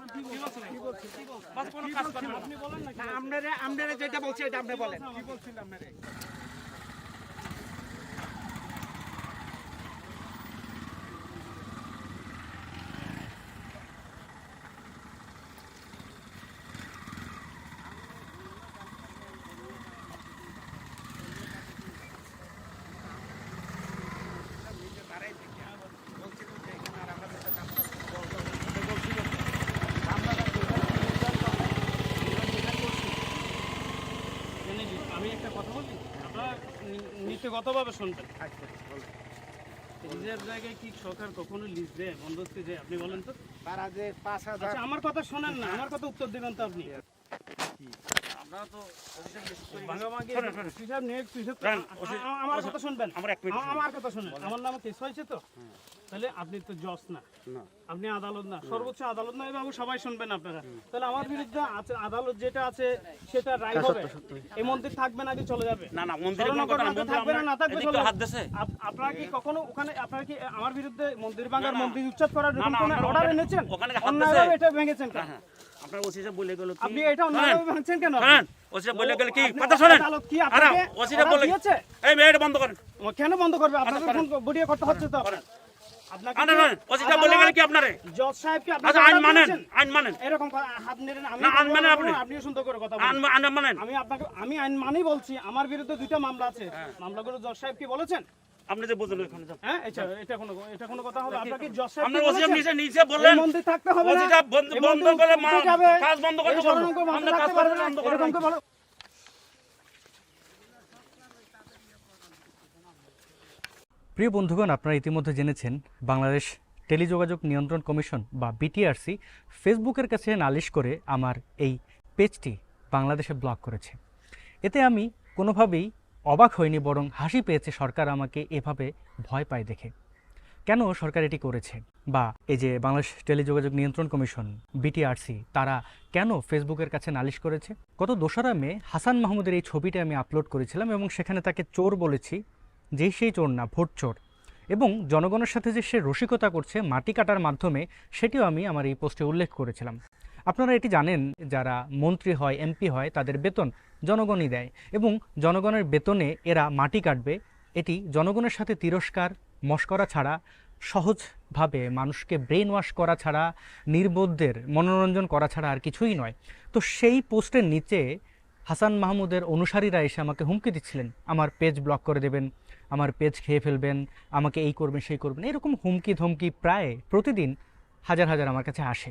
বাস কোনো কাজ করেন আপনি বলেন না। আপনারা যেটা বলছে এটা আপনি বলেন। কি বলছিলেন আপনারা? আমি একটা কথা বলি, আপনারা নীতিগতভাবে শুনবেন। লিজের জায়গায় কি সরকার কখনো লিজ দেয়, বন্দোবস্তি দেয়? আপনি বলেন তো। আচ্ছা আমার কথা শোনেন না, আমার কথা উত্তর দেবেন তো আপনি। আমার কথা শুনবেন, আমার কথা শুনেন। আমার নামে কেস হয়েছে তো, তাহলে আপনি তো জজ না, আপনি আদালত না, সর্বোচ্চ আদালত না, এভাবে সবাই শুনবেন আপনারা। তাহলে আমার বিরুদ্ধে আদালত যেটা আছে সেটা রায় হবে। এই মন্দির থাকবে নাকি চলে যাবে? না না, মন্দির থাকবে না, না থাকবে চলে যাবে। আপনারা কি কখনো ওখানে, আপনারা কি আমার বিরুদ্ধে মন্দির ভাঙার, মন্দির উচ্ছেদ করার কোনো অর্ডার এনেছেন? অন্যায়ভাবে এটা ভেঙেছেন কেন? আপনার ওসি সাহেব বলে গেল, আপনি এটা অন্যায়ভাবে ভাঙছেন কেন? ওসি সাহেব বলে গেল কি কথা শুনেন। কি আপনাকে ওসি সাহেব বলে দিয়েছে? এই মেয়েটা বন্ধ করেন। কেন বন্ধ করবে? আপনাদের ফোন ভিডিও করতে হচ্ছে তো। আপনাকে ওসি সাহেব বলে গেল কি আপনারে? জজ সাহেব কি আপনারা আইন মানেন? আইন মানেন? এরকম হাত নেড়েন। আমি আইন মানেন, আপনিও সুন্দর করে কথা বলেন। আইন মানেন? আমি আইন মানেই বলছি। আমার বিরুদ্ধে দুইটা মামলা আছে, মামলাগুলো জজ সাহেব কি বলেছেন? আপনি যে বুঝলেন ওখানে যান। হ্যাঁ, এটা কোনো কথা হবে? আপনাকে জজ সাহেব আপনি ওসি সাহেব নিচে বললেন মন্দির থাকতে হবে না, ওসিটা বন্ধ করে কাজ বন্ধ করে আমরা কাজ করব না, এরকম করে বলো। প্রিয় বন্ধুগণ, আপনারা ইতিমধ্যে জেনেছেন বাংলাদেশ টেলিযোগাযোগ নিয়ন্ত্রণ কমিশন বা বিটিআরসি ফেসবুকের কাছে নালিশ করে আমার এই পেজটি বাংলাদেশে ব্লক করেছে। এতে আমি কোনোভাবেই অবাক হয়নি, বরং হাসি পেয়েছে সরকার আমাকে এভাবে ভয় পায় দেখে। কেন সরকার এটি করেছে, বা এই যে বাংলাদেশ টেলিযোগাযোগ নিয়ন্ত্রণ কমিশন বিটিআরসি তারা কেন ফেসবুকের কাছে নালিশ করেছে? গত 2রা মে হাসান মাহমুদের এই ছবিটা আমি আপলোড করেছিলাম এবং সেখানে তাকে চোর বলেছি, যেই সেই চোর না, ভোট চোর। এবং জনগণের সাথে যে সে রসিকতা করছে মাটি কাটার মাধ্যমে, সেটিও আমি আমার এই পোস্টে উল্লেখ করেছিলাম। আপনারা এটি জানেন, যারা মন্ত্রী হয়, এমপি হয়, তাদের বেতন জনগণই দেয় এবং জনগণের বেতনে এরা মাটি কাটবে, এটি জনগণের সাথে তিরস্কার, মশকরা ছাড়া, সহজভাবে মানুষকে ব্রেন ওয়াশ করা ছাড়া, নির্বোধদের মনোরঞ্জন করা ছাড়া আর কিছুই নয়। তো সেই পোস্টের নিচে হাসান মাহমুদের অনুসারীরা এসে আমাকে হুমকি দিচ্ছিলেন, আমার পেজ ব্লক করে দেবেন, আমার পেজ খেয়ে ফেলবেন, আমাকে এই করবেন সেই করবেন, এরকম হুমকি ধমকি প্রায় প্রতিদিন হাজার হাজার আমার কাছে আসে,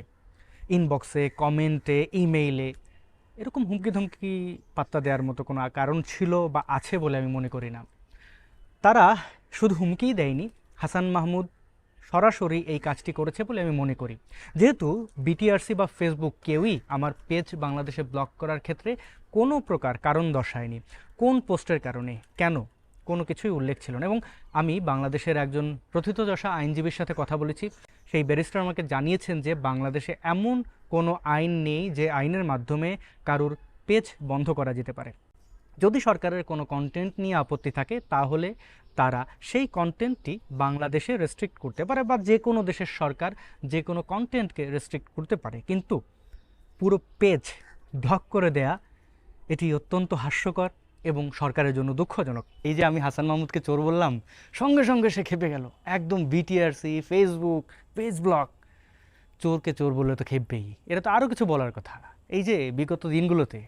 ইনবক্সে, কমেন্টে, ইমেইলে। এরকম হুমকি ধমকি পাত্তা দেওয়ার মতো কোনো কারণ ছিল বা আছে বলে আমি মনে করি না। তারা শুধু হুমকিই দেয়নি, হাসান মাহমুদ সরাসরি এই কাজটি করেছে বলে আমি মনে করি। যেহেতু বিটিআরসি বা ফেসবুক কেউই আমার পেজ বাংলাদেশে ব্লক করার ক্ষেত্রে কোনো প্রকার কারণ দর্শায়নি, কোন পোস্টের কারণে, কেন, কোনো কিছুই উল্লেখ ছিল না। এবং আমি বাংলাদেশের একজন প্রথিতযশা আইনজীবীর সাথে কথা বলেছি, সেই ব্যারিস্টার আমাকে জানিয়েছেন যে বাংলাদেশে এমন কোনো আইন নেই যে আইনের মাধ্যমে কারুর পেজ বন্ধ করা যেতে পারে। যদি সরকারের কোনো কন্টেন্ট নিয়ে আপত্তি থাকে তাহলে তারা সেই কন্টেন্টটি বাংলাদেশে রেস্ট্রিক্ট করতে পারে, বা যে কোনো দেশের সরকার যে কোনো কন্টেন্টকে রেস্ট্রিক্ট করতে পারে, কিন্তু পুরো পেজ ব্লক করে দেয়া এটি অত্যন্ত হাস্যকর এবং সরকারের জন্য দুঃখজনক। এই যে আমি হাসান মাহমুদকে চোর বললাম, সঙ্গে সঙ্গে সে খেপে গেল, একদম বিটিআরসি, ফেসবুক, পেজ ব্লক, চোরকে চোর বললে তো খেপবেই। এটা তো আরও কিছু বলার কথা। এই যে বিগত দিনগুলোতে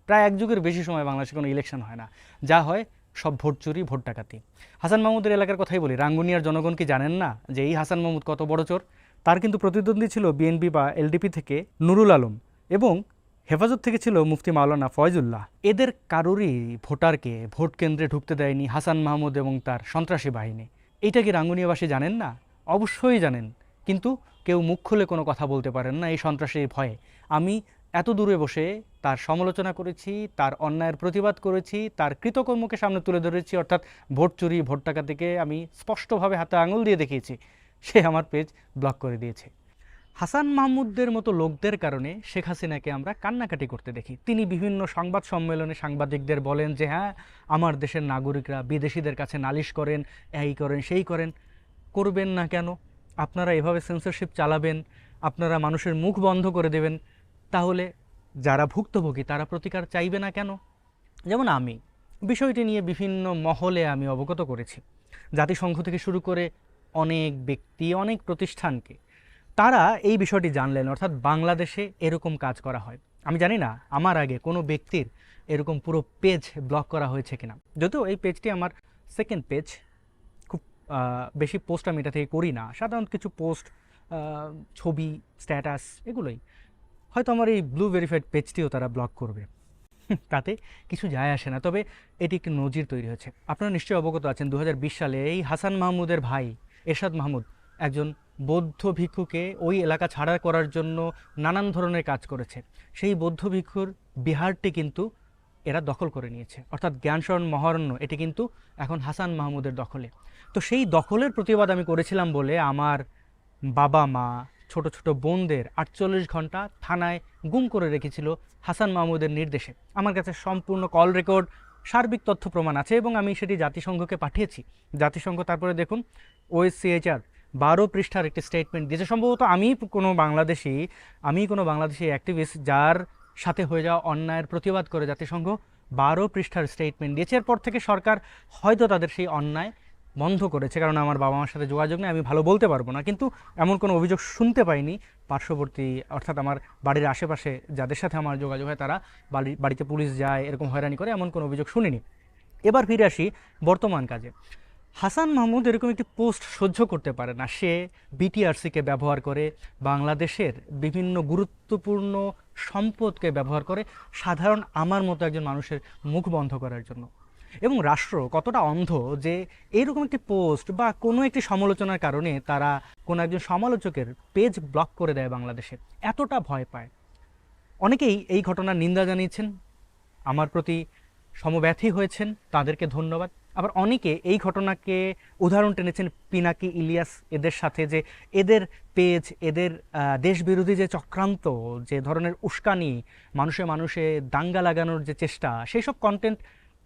প্রায় 1 যুগের বেশি সময় বাংলাদেশে কোনো ইলেকশন হয় না, যা হয় সব ভোট চুরি, ভোট ডাকাতি। হাসান মাহমুদের এলাকার কথাই বলি, রাঙ্গুনিয়ার জনগণ কি জানেন না যে এই হাসান মাহমুদ কত বড় চোর? তার কিন্তু প্রতিদ্বন্দ্বী ছিল বিএনপি বা এলডিপি থেকে নুরুল আলম, এবং হেফাজত থেকে ছিল মুফতি মাওলানা ফয়জুল্লাহ। এদের কারোরই ভোটারকে ভোট কেন্দ্রে ঢুকতে দেয়নি হাসান মাহমুদ এবং তার সন্ত্রাসী বাহিনী। এইটা কি রাঙ্গুনিয়াবাসী জানেন না? অবশ্যই জানেন, কিন্তু কেউ মুখ খুলে কোনো কথা বলতে পারেন না এই সন্ত্রাসীর ভয়ে। আমি এত দূরে বসে তার সমালোচনা করেছি, তার অন্যায়ের প্রতিবাদ করেছি, তার কৃতকর্মকে সামনে তুলে ধরেছি, অর্থাৎ ভোট চুরি, ভোট টাকাতিকে আমি স্পষ্টভাবে হাতে আঙুল দিয়ে দেখিয়েছি। সে আমার পেজ ব্লক করে দিয়েছে। হাসান মাহমুদদের মতো লোকদের কারণে শেখ হাসিনাকে আমরা কান্নাকাটি করতে দেখি। তিনি বিভিন্ন সংবাদ সম্মেলনে সাংবাদিকদের বলেন যে হ্যাঁ, আমার দেশের নাগরিকরা বিদেশিদের কাছে নালিশ করেন, এই করেন, সেই করেন। করবেন না কেন? আপনারা এভাবে সেন্সরশিপ চালাবেন, আপনারা মানুষের মুখ বন্ধ করে দেবেন, তাহলে যারা ভুক্তভোগী তারা প্রতিকার চাইবে না কেন? যেমন আমি বিষয়টি নিয়ে বিভিন্ন মহলে আমি অবগত করেছি, জাতিসংঘ থেকে শুরু করে অনেক ব্যক্তি, অনেক প্রতিষ্ঠানকে। তারা এই বিষয়টি জানলেন, অর্থাৎ বাংলাদেশে এরকম কাজ করা হয়। আমি জানি না আমার আগে কোনো ব্যক্তির এরকম পুরো পেজ ব্লক করা হয়েছে কিনা, যদিও এই পেজটি আমার সেকেন্ড পেজ। খুব বেশি পোস্ট আমি এটা থেকে করি না, সাধারণত কিছু পোস্ট, ছবি, স্ট্যাটাস, এগুলোই। হয়তো আমার এই ব্লু ভেরিফাইড পেজটিও তারা ব্লক করবে, তাতে কিছু যায় আসে না। তবে এটি একটি নজির তৈরি হয়েছে। আপনারা নিশ্চয়ই অবগত আছেন 2020 সালে এই হাসান মাহমুদের ভাই এরশাদ মাহমুদ একজন বৌদ্ধ ভিক্ষুকে ওই এলাকা ছাড়া করার জন্য নানান ধরনের কাজ করেছে। সেই বৌদ্ধ ভিক্ষুর বিহারটি কিন্তু এরা দখল করে নিয়েছে, অর্থাৎ জ্ঞানশরণ মহারণ্য এটি কিন্তু এখন হাসান মাহমুদের দখলে। তো সেই দখলের প্রতিবাদ আমি করেছিলাম বলে আমার বাবা মা, ছোট ছোট বোনদের 48 ঘন্টা থানায় গুম করে রেখেছিল হাসান মাহমুদের নির্দেশে। আমার কাছে সম্পূর্ণ কল রেকর্ড, সার্বিক তথ্য প্রমাণ আছে এবং আমি সেটি জাতিসংঘকে পাঠিয়েছি। জাতিসংঘ তারপরে দেখুন OSCHR 12 পৃষ্ঠার একটি স্টেটমেন্ট দিয়েছে। সম্ভবত আমি কোনো বাংলাদেশি অ্যাক্টিভিস্ট যার সাথে হয়ে যাওয়া অন্যায়ের প্রতিবাদ করে জাতিসংঘ 12 পৃষ্ঠার স্টেটমেন্ট দিয়েছে। এরপর থেকে সরকার হয়তো তাদের সেই অন্যায় বন্ধ করেছে, কারণ আমার বাবা মার সাথে যোগাযোগ নেই, আমি ভালো বলতে পারবো না। কিন্তু এমন কোনো অভিযোগ শুনতে পাইনি পার্শ্ববর্তী, অর্থাৎ আমার বাড়ির আশেপাশে যাদের সাথে আমার যোগাযোগ হয় তারা বাড়িতে পুলিশ যায়, এরকম হয়রানি করে, এমন কোনো অভিযোগ শুনিনি। এবার ফিরে আসি বর্তমান কাজে। হাসান মাহমুদ এরকম একটি পোস্ট সহ্য করতে পারে না। সে বিটিআরসিকে ব্যবহার করে, বাংলাদেশের বিভিন্ন গুরুত্বপূর্ণ সম্পদকে ব্যবহার করে সাধারণ আমার মতো একজন মানুষের মুখ বন্ধ করার জন্য। এবং রাষ্ট্র কতটা অন্ধ যে এইরকম একটি পোস্ট বা কোনো একটি সমালোচনার কারণে তারা কোনো একজন সমালোচকের পেজ ব্লক করে দেয় বাংলাদেশে, এতটা ভয় পায়। অনেকেই এই ঘটনার নিন্দা জানিয়েছেন, আমার প্রতি সমব্যথী হয়েছেন, তাদেরকে ধন্যবাদ। আবার অনেকে এই ঘটনাকে উদাহরণ টেনেছেন পিনাকি, ইলিয়াস এদের সাথে, যে এদের পেজ, এদের দেশবিরোধী যে চক্রান্ত, যে ধরনের উস্কানি, মানুষে মানুষে দাঙ্গা লাগানোর যে চেষ্টা, সেই সব কন্টেন্ট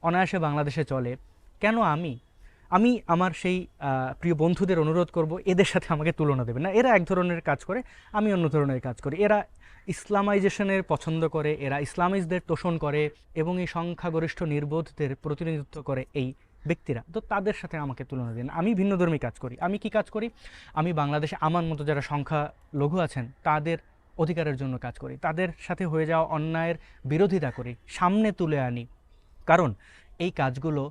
অনায়াসে বাংলাদেশে চলে। কেন আমি আমার সেই প্রিয় বন্ধুদের অনুরোধ করব, এদের সাথে আমাকে তুলনা দেবেন না। এরা এক ধরনের কাজ করে, আমি অন্য ধরনের কাজ করি। এরা ইসলামাইজেশনের পছন্দ করে, এরা ইসলামিস্টদের তোষণ করে এবং এই সংখ্যাগরিষ্ঠ নির্বোধদের প্রতিনিধিত্ব করে এই ব্যক্তিরা। তো তাদের সাথে আমাকে তুলনা দিন। আমি ভিন্নধর্মী কাজ করি। আমি কি কাজ করি? আমি বাংলাদেশে আমার মতো যারা সংখ্যালঘু আছেন তাদের অধিকারের জন্য কাজ করি, তাদের সাথে হয়ে যাওয়া অন্যায়ের বিরোধিতা করি, সামনে তুলে আনি। কারণ এই কাজগুলো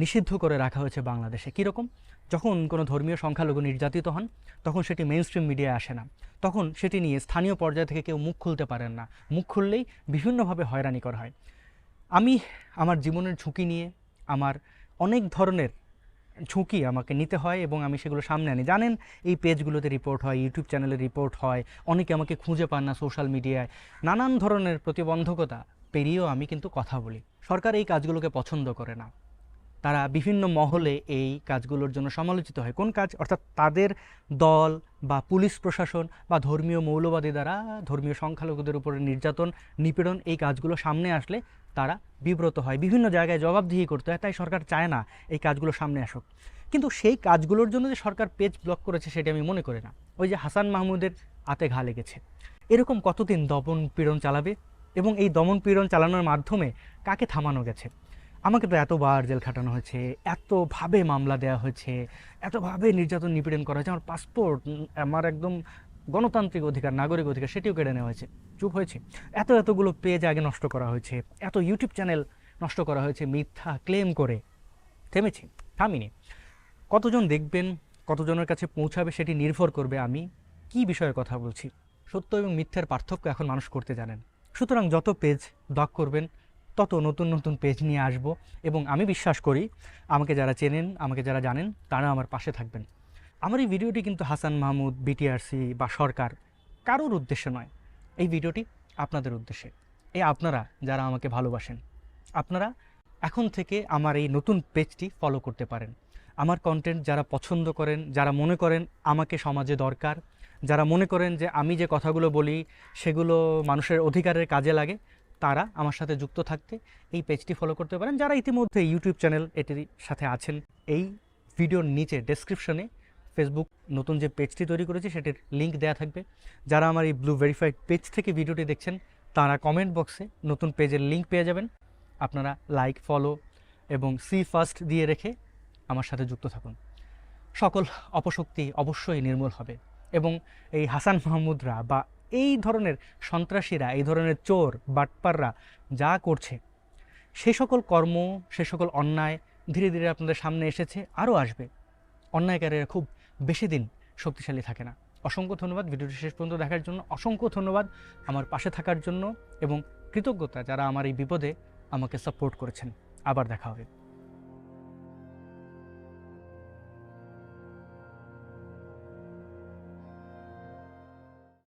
নিষিদ্ধ করে রাখা হয়েছে বাংলাদেশে। কীরকম? যখন কোনো ধর্মীয় সংখ্যালঘু নির্যাতিত হন, তখন সেটি মেইন স্ট্রিম মিডিয়ায় আসে না, তখন সেটি নিয়ে স্থানীয় পর্যায় থেকে কেউ মুখ খুলতে পারেন না। মুখ খুললেই বিভিন্নভাবে হয়রানি করা হয়। আমি আমার জীবনের ঝুঁকি নিয়ে, আমার অনেক ধরনের ঝুঁকি আমাকে নিতে হয় এবং আমি সেগুলো সামনে আনি। জানেন, এই পেজগুলোতে রিপোর্ট হয়, ইউটিউব চ্যানেলে রিপোর্ট হয়, অনেকে আমাকে খুঁজে পান না সোশ্যাল মিডিয়ায়। নানান ধরনের প্রতিবন্ধকতা পেরিয়েও আমি কিন্তু কথা বলি। সরকার এই কাজগুলোকে পছন্দ করে না। তারা বিভিন্ন মহলে এই কাজগুলোর জন্য সমালোচিত হয়। কোন কাজ? অর্থাৎ তাদের দল বা পুলিশ প্রশাসন বা ধর্মীয় মৌলবাদী দ্বারা ধর্মীয় সংখ্যালঘুদের উপরে নির্যাতন, নিপীড়ন, এই কাজগুলো সামনে আসলে তারা বিব্রত হয়, বিভিন্ন জায়গায় জবাবদিহি করতে হয়। তাই সরকার চায় না এই কাজগুলো সামনে আসুক। কিন্তু সেই কাজগুলোর জন্য যে সরকার পেজ ব্লক করেছে সেটি আমি মনে করি না। ওই যে হাসান মাহমুদের হাতে ঘা লেগেছে, এরকম কতদিন দমন পীড়ন চালাবে? এবং এই দমন পীড়ন চালানোর মাধ্যমে কাকে থামানো গেছে? আমাকে তো এতবার জেল খাটানো হয়েছে, এতভাবে মামলা দেওয়া হয়েছে, এতভাবে নির্যাতন নিপীড়ন করা হয়েছে। আমার পাসপোর্ট, আমার একদম গণতান্ত্রিক অধিকার, নাগরিক অধিকার, সেটিও কেড়ে নেওয়া হয়েছে। চুপ হয়েছে? এতগুলো পেজ আগে নষ্ট করা হয়েছে, এত ইউটিউব চ্যানেল নষ্ট করা হয়েছে মিথ্যা ক্লেম করে। থেমেছি? থামিনি। কতজন দেখবেন, কতজনের কাছে পৌঁছাবে সেটি নির্ভর করবে আমি কি বিষয়ে কথা বলছি। সত্য এবং মিথ্যার পার্থক্য এখন মানুষ করতে জানেন। সুতরাং যত পেজ ব্লক করবেন, তত নতুন নতুন পেজ নিয়ে আসব এবং আমি বিশ্বাস করি আমাকে যারা চেনেন, আমাকে যারা জানেন, তারা আমার পাশে থাকবেন। আমার এই ভিডিওটি কিন্তু হাসান মাহমুদ, বিটিআরসি বা সরকার কারোর উদ্দেশ্যে নয়। এই ভিডিওটি আপনাদের উদ্দেশ্যে। এই আপনারা যারা আমাকে ভালোবাসেন, আপনারা এখন থেকে আমার এই নতুন পেজটি ফলো করতে পারেন। আমার কন্টেন্ট যারা পছন্দ করেন, যারা মনে করেন আমাকে সমাজে দরকার, যারা মনে করেন যে আমি যে কথাগুলো বলি সেগুলো মানুষের অধিকারের কাজে লাগে, তারা আমার সাথে যুক্ত থাকতে এই পেজটি ফলো করতে পারেন। যারা ইতিমধ্যে ইউটিউব চ্যানেল এটির সাথে আছেন, এই ভিডিওর নিচে ডেসক্রিপশনে ফেসবুক নতুন যে পেজটি তৈরি করেছি সেটির লিঙ্ক দেওয়া থাকবে। যারা আমার এই ব্লু ভেরিফাইড পেজ থেকে ভিডিওটি দেখছেন, তারা কমেন্ট বক্সে নতুন পেজের লিঙ্ক পেয়ে যাবেন। আপনারা লাইক, ফলো এবং সি ফার্স্ট দিয়ে রেখে আমার সাথে যুক্ত থাকুন। সকল অপশক্তি অবশ্যই নির্মূল হবে এবং এই হাসান মাহমুদরা বা এই ধরনের সন্ত্রাসীরা, এই ধরনের চোর বাটপাররা যা করছে, সেই সকল কর্ম, সে সকল অন্যায় ধীরে ধীরে আপনাদের সামনে এসেছে, আরও আসবে। অন্যায়কারীরা খুব বেশি দিন শক্তিশালী থাকে না। অসংখ্য ধন্যবাদ ভিডিওটি শেষ পর্যন্ত দেখার জন্য, অসংখ্য ধন্যবাদ আমার পাশে থাকার জন্য এবং কৃতজ্ঞতা যারা আমার এই বিপদে আমাকে সাপোর্ট করেছেন। আবার দেখা হবে।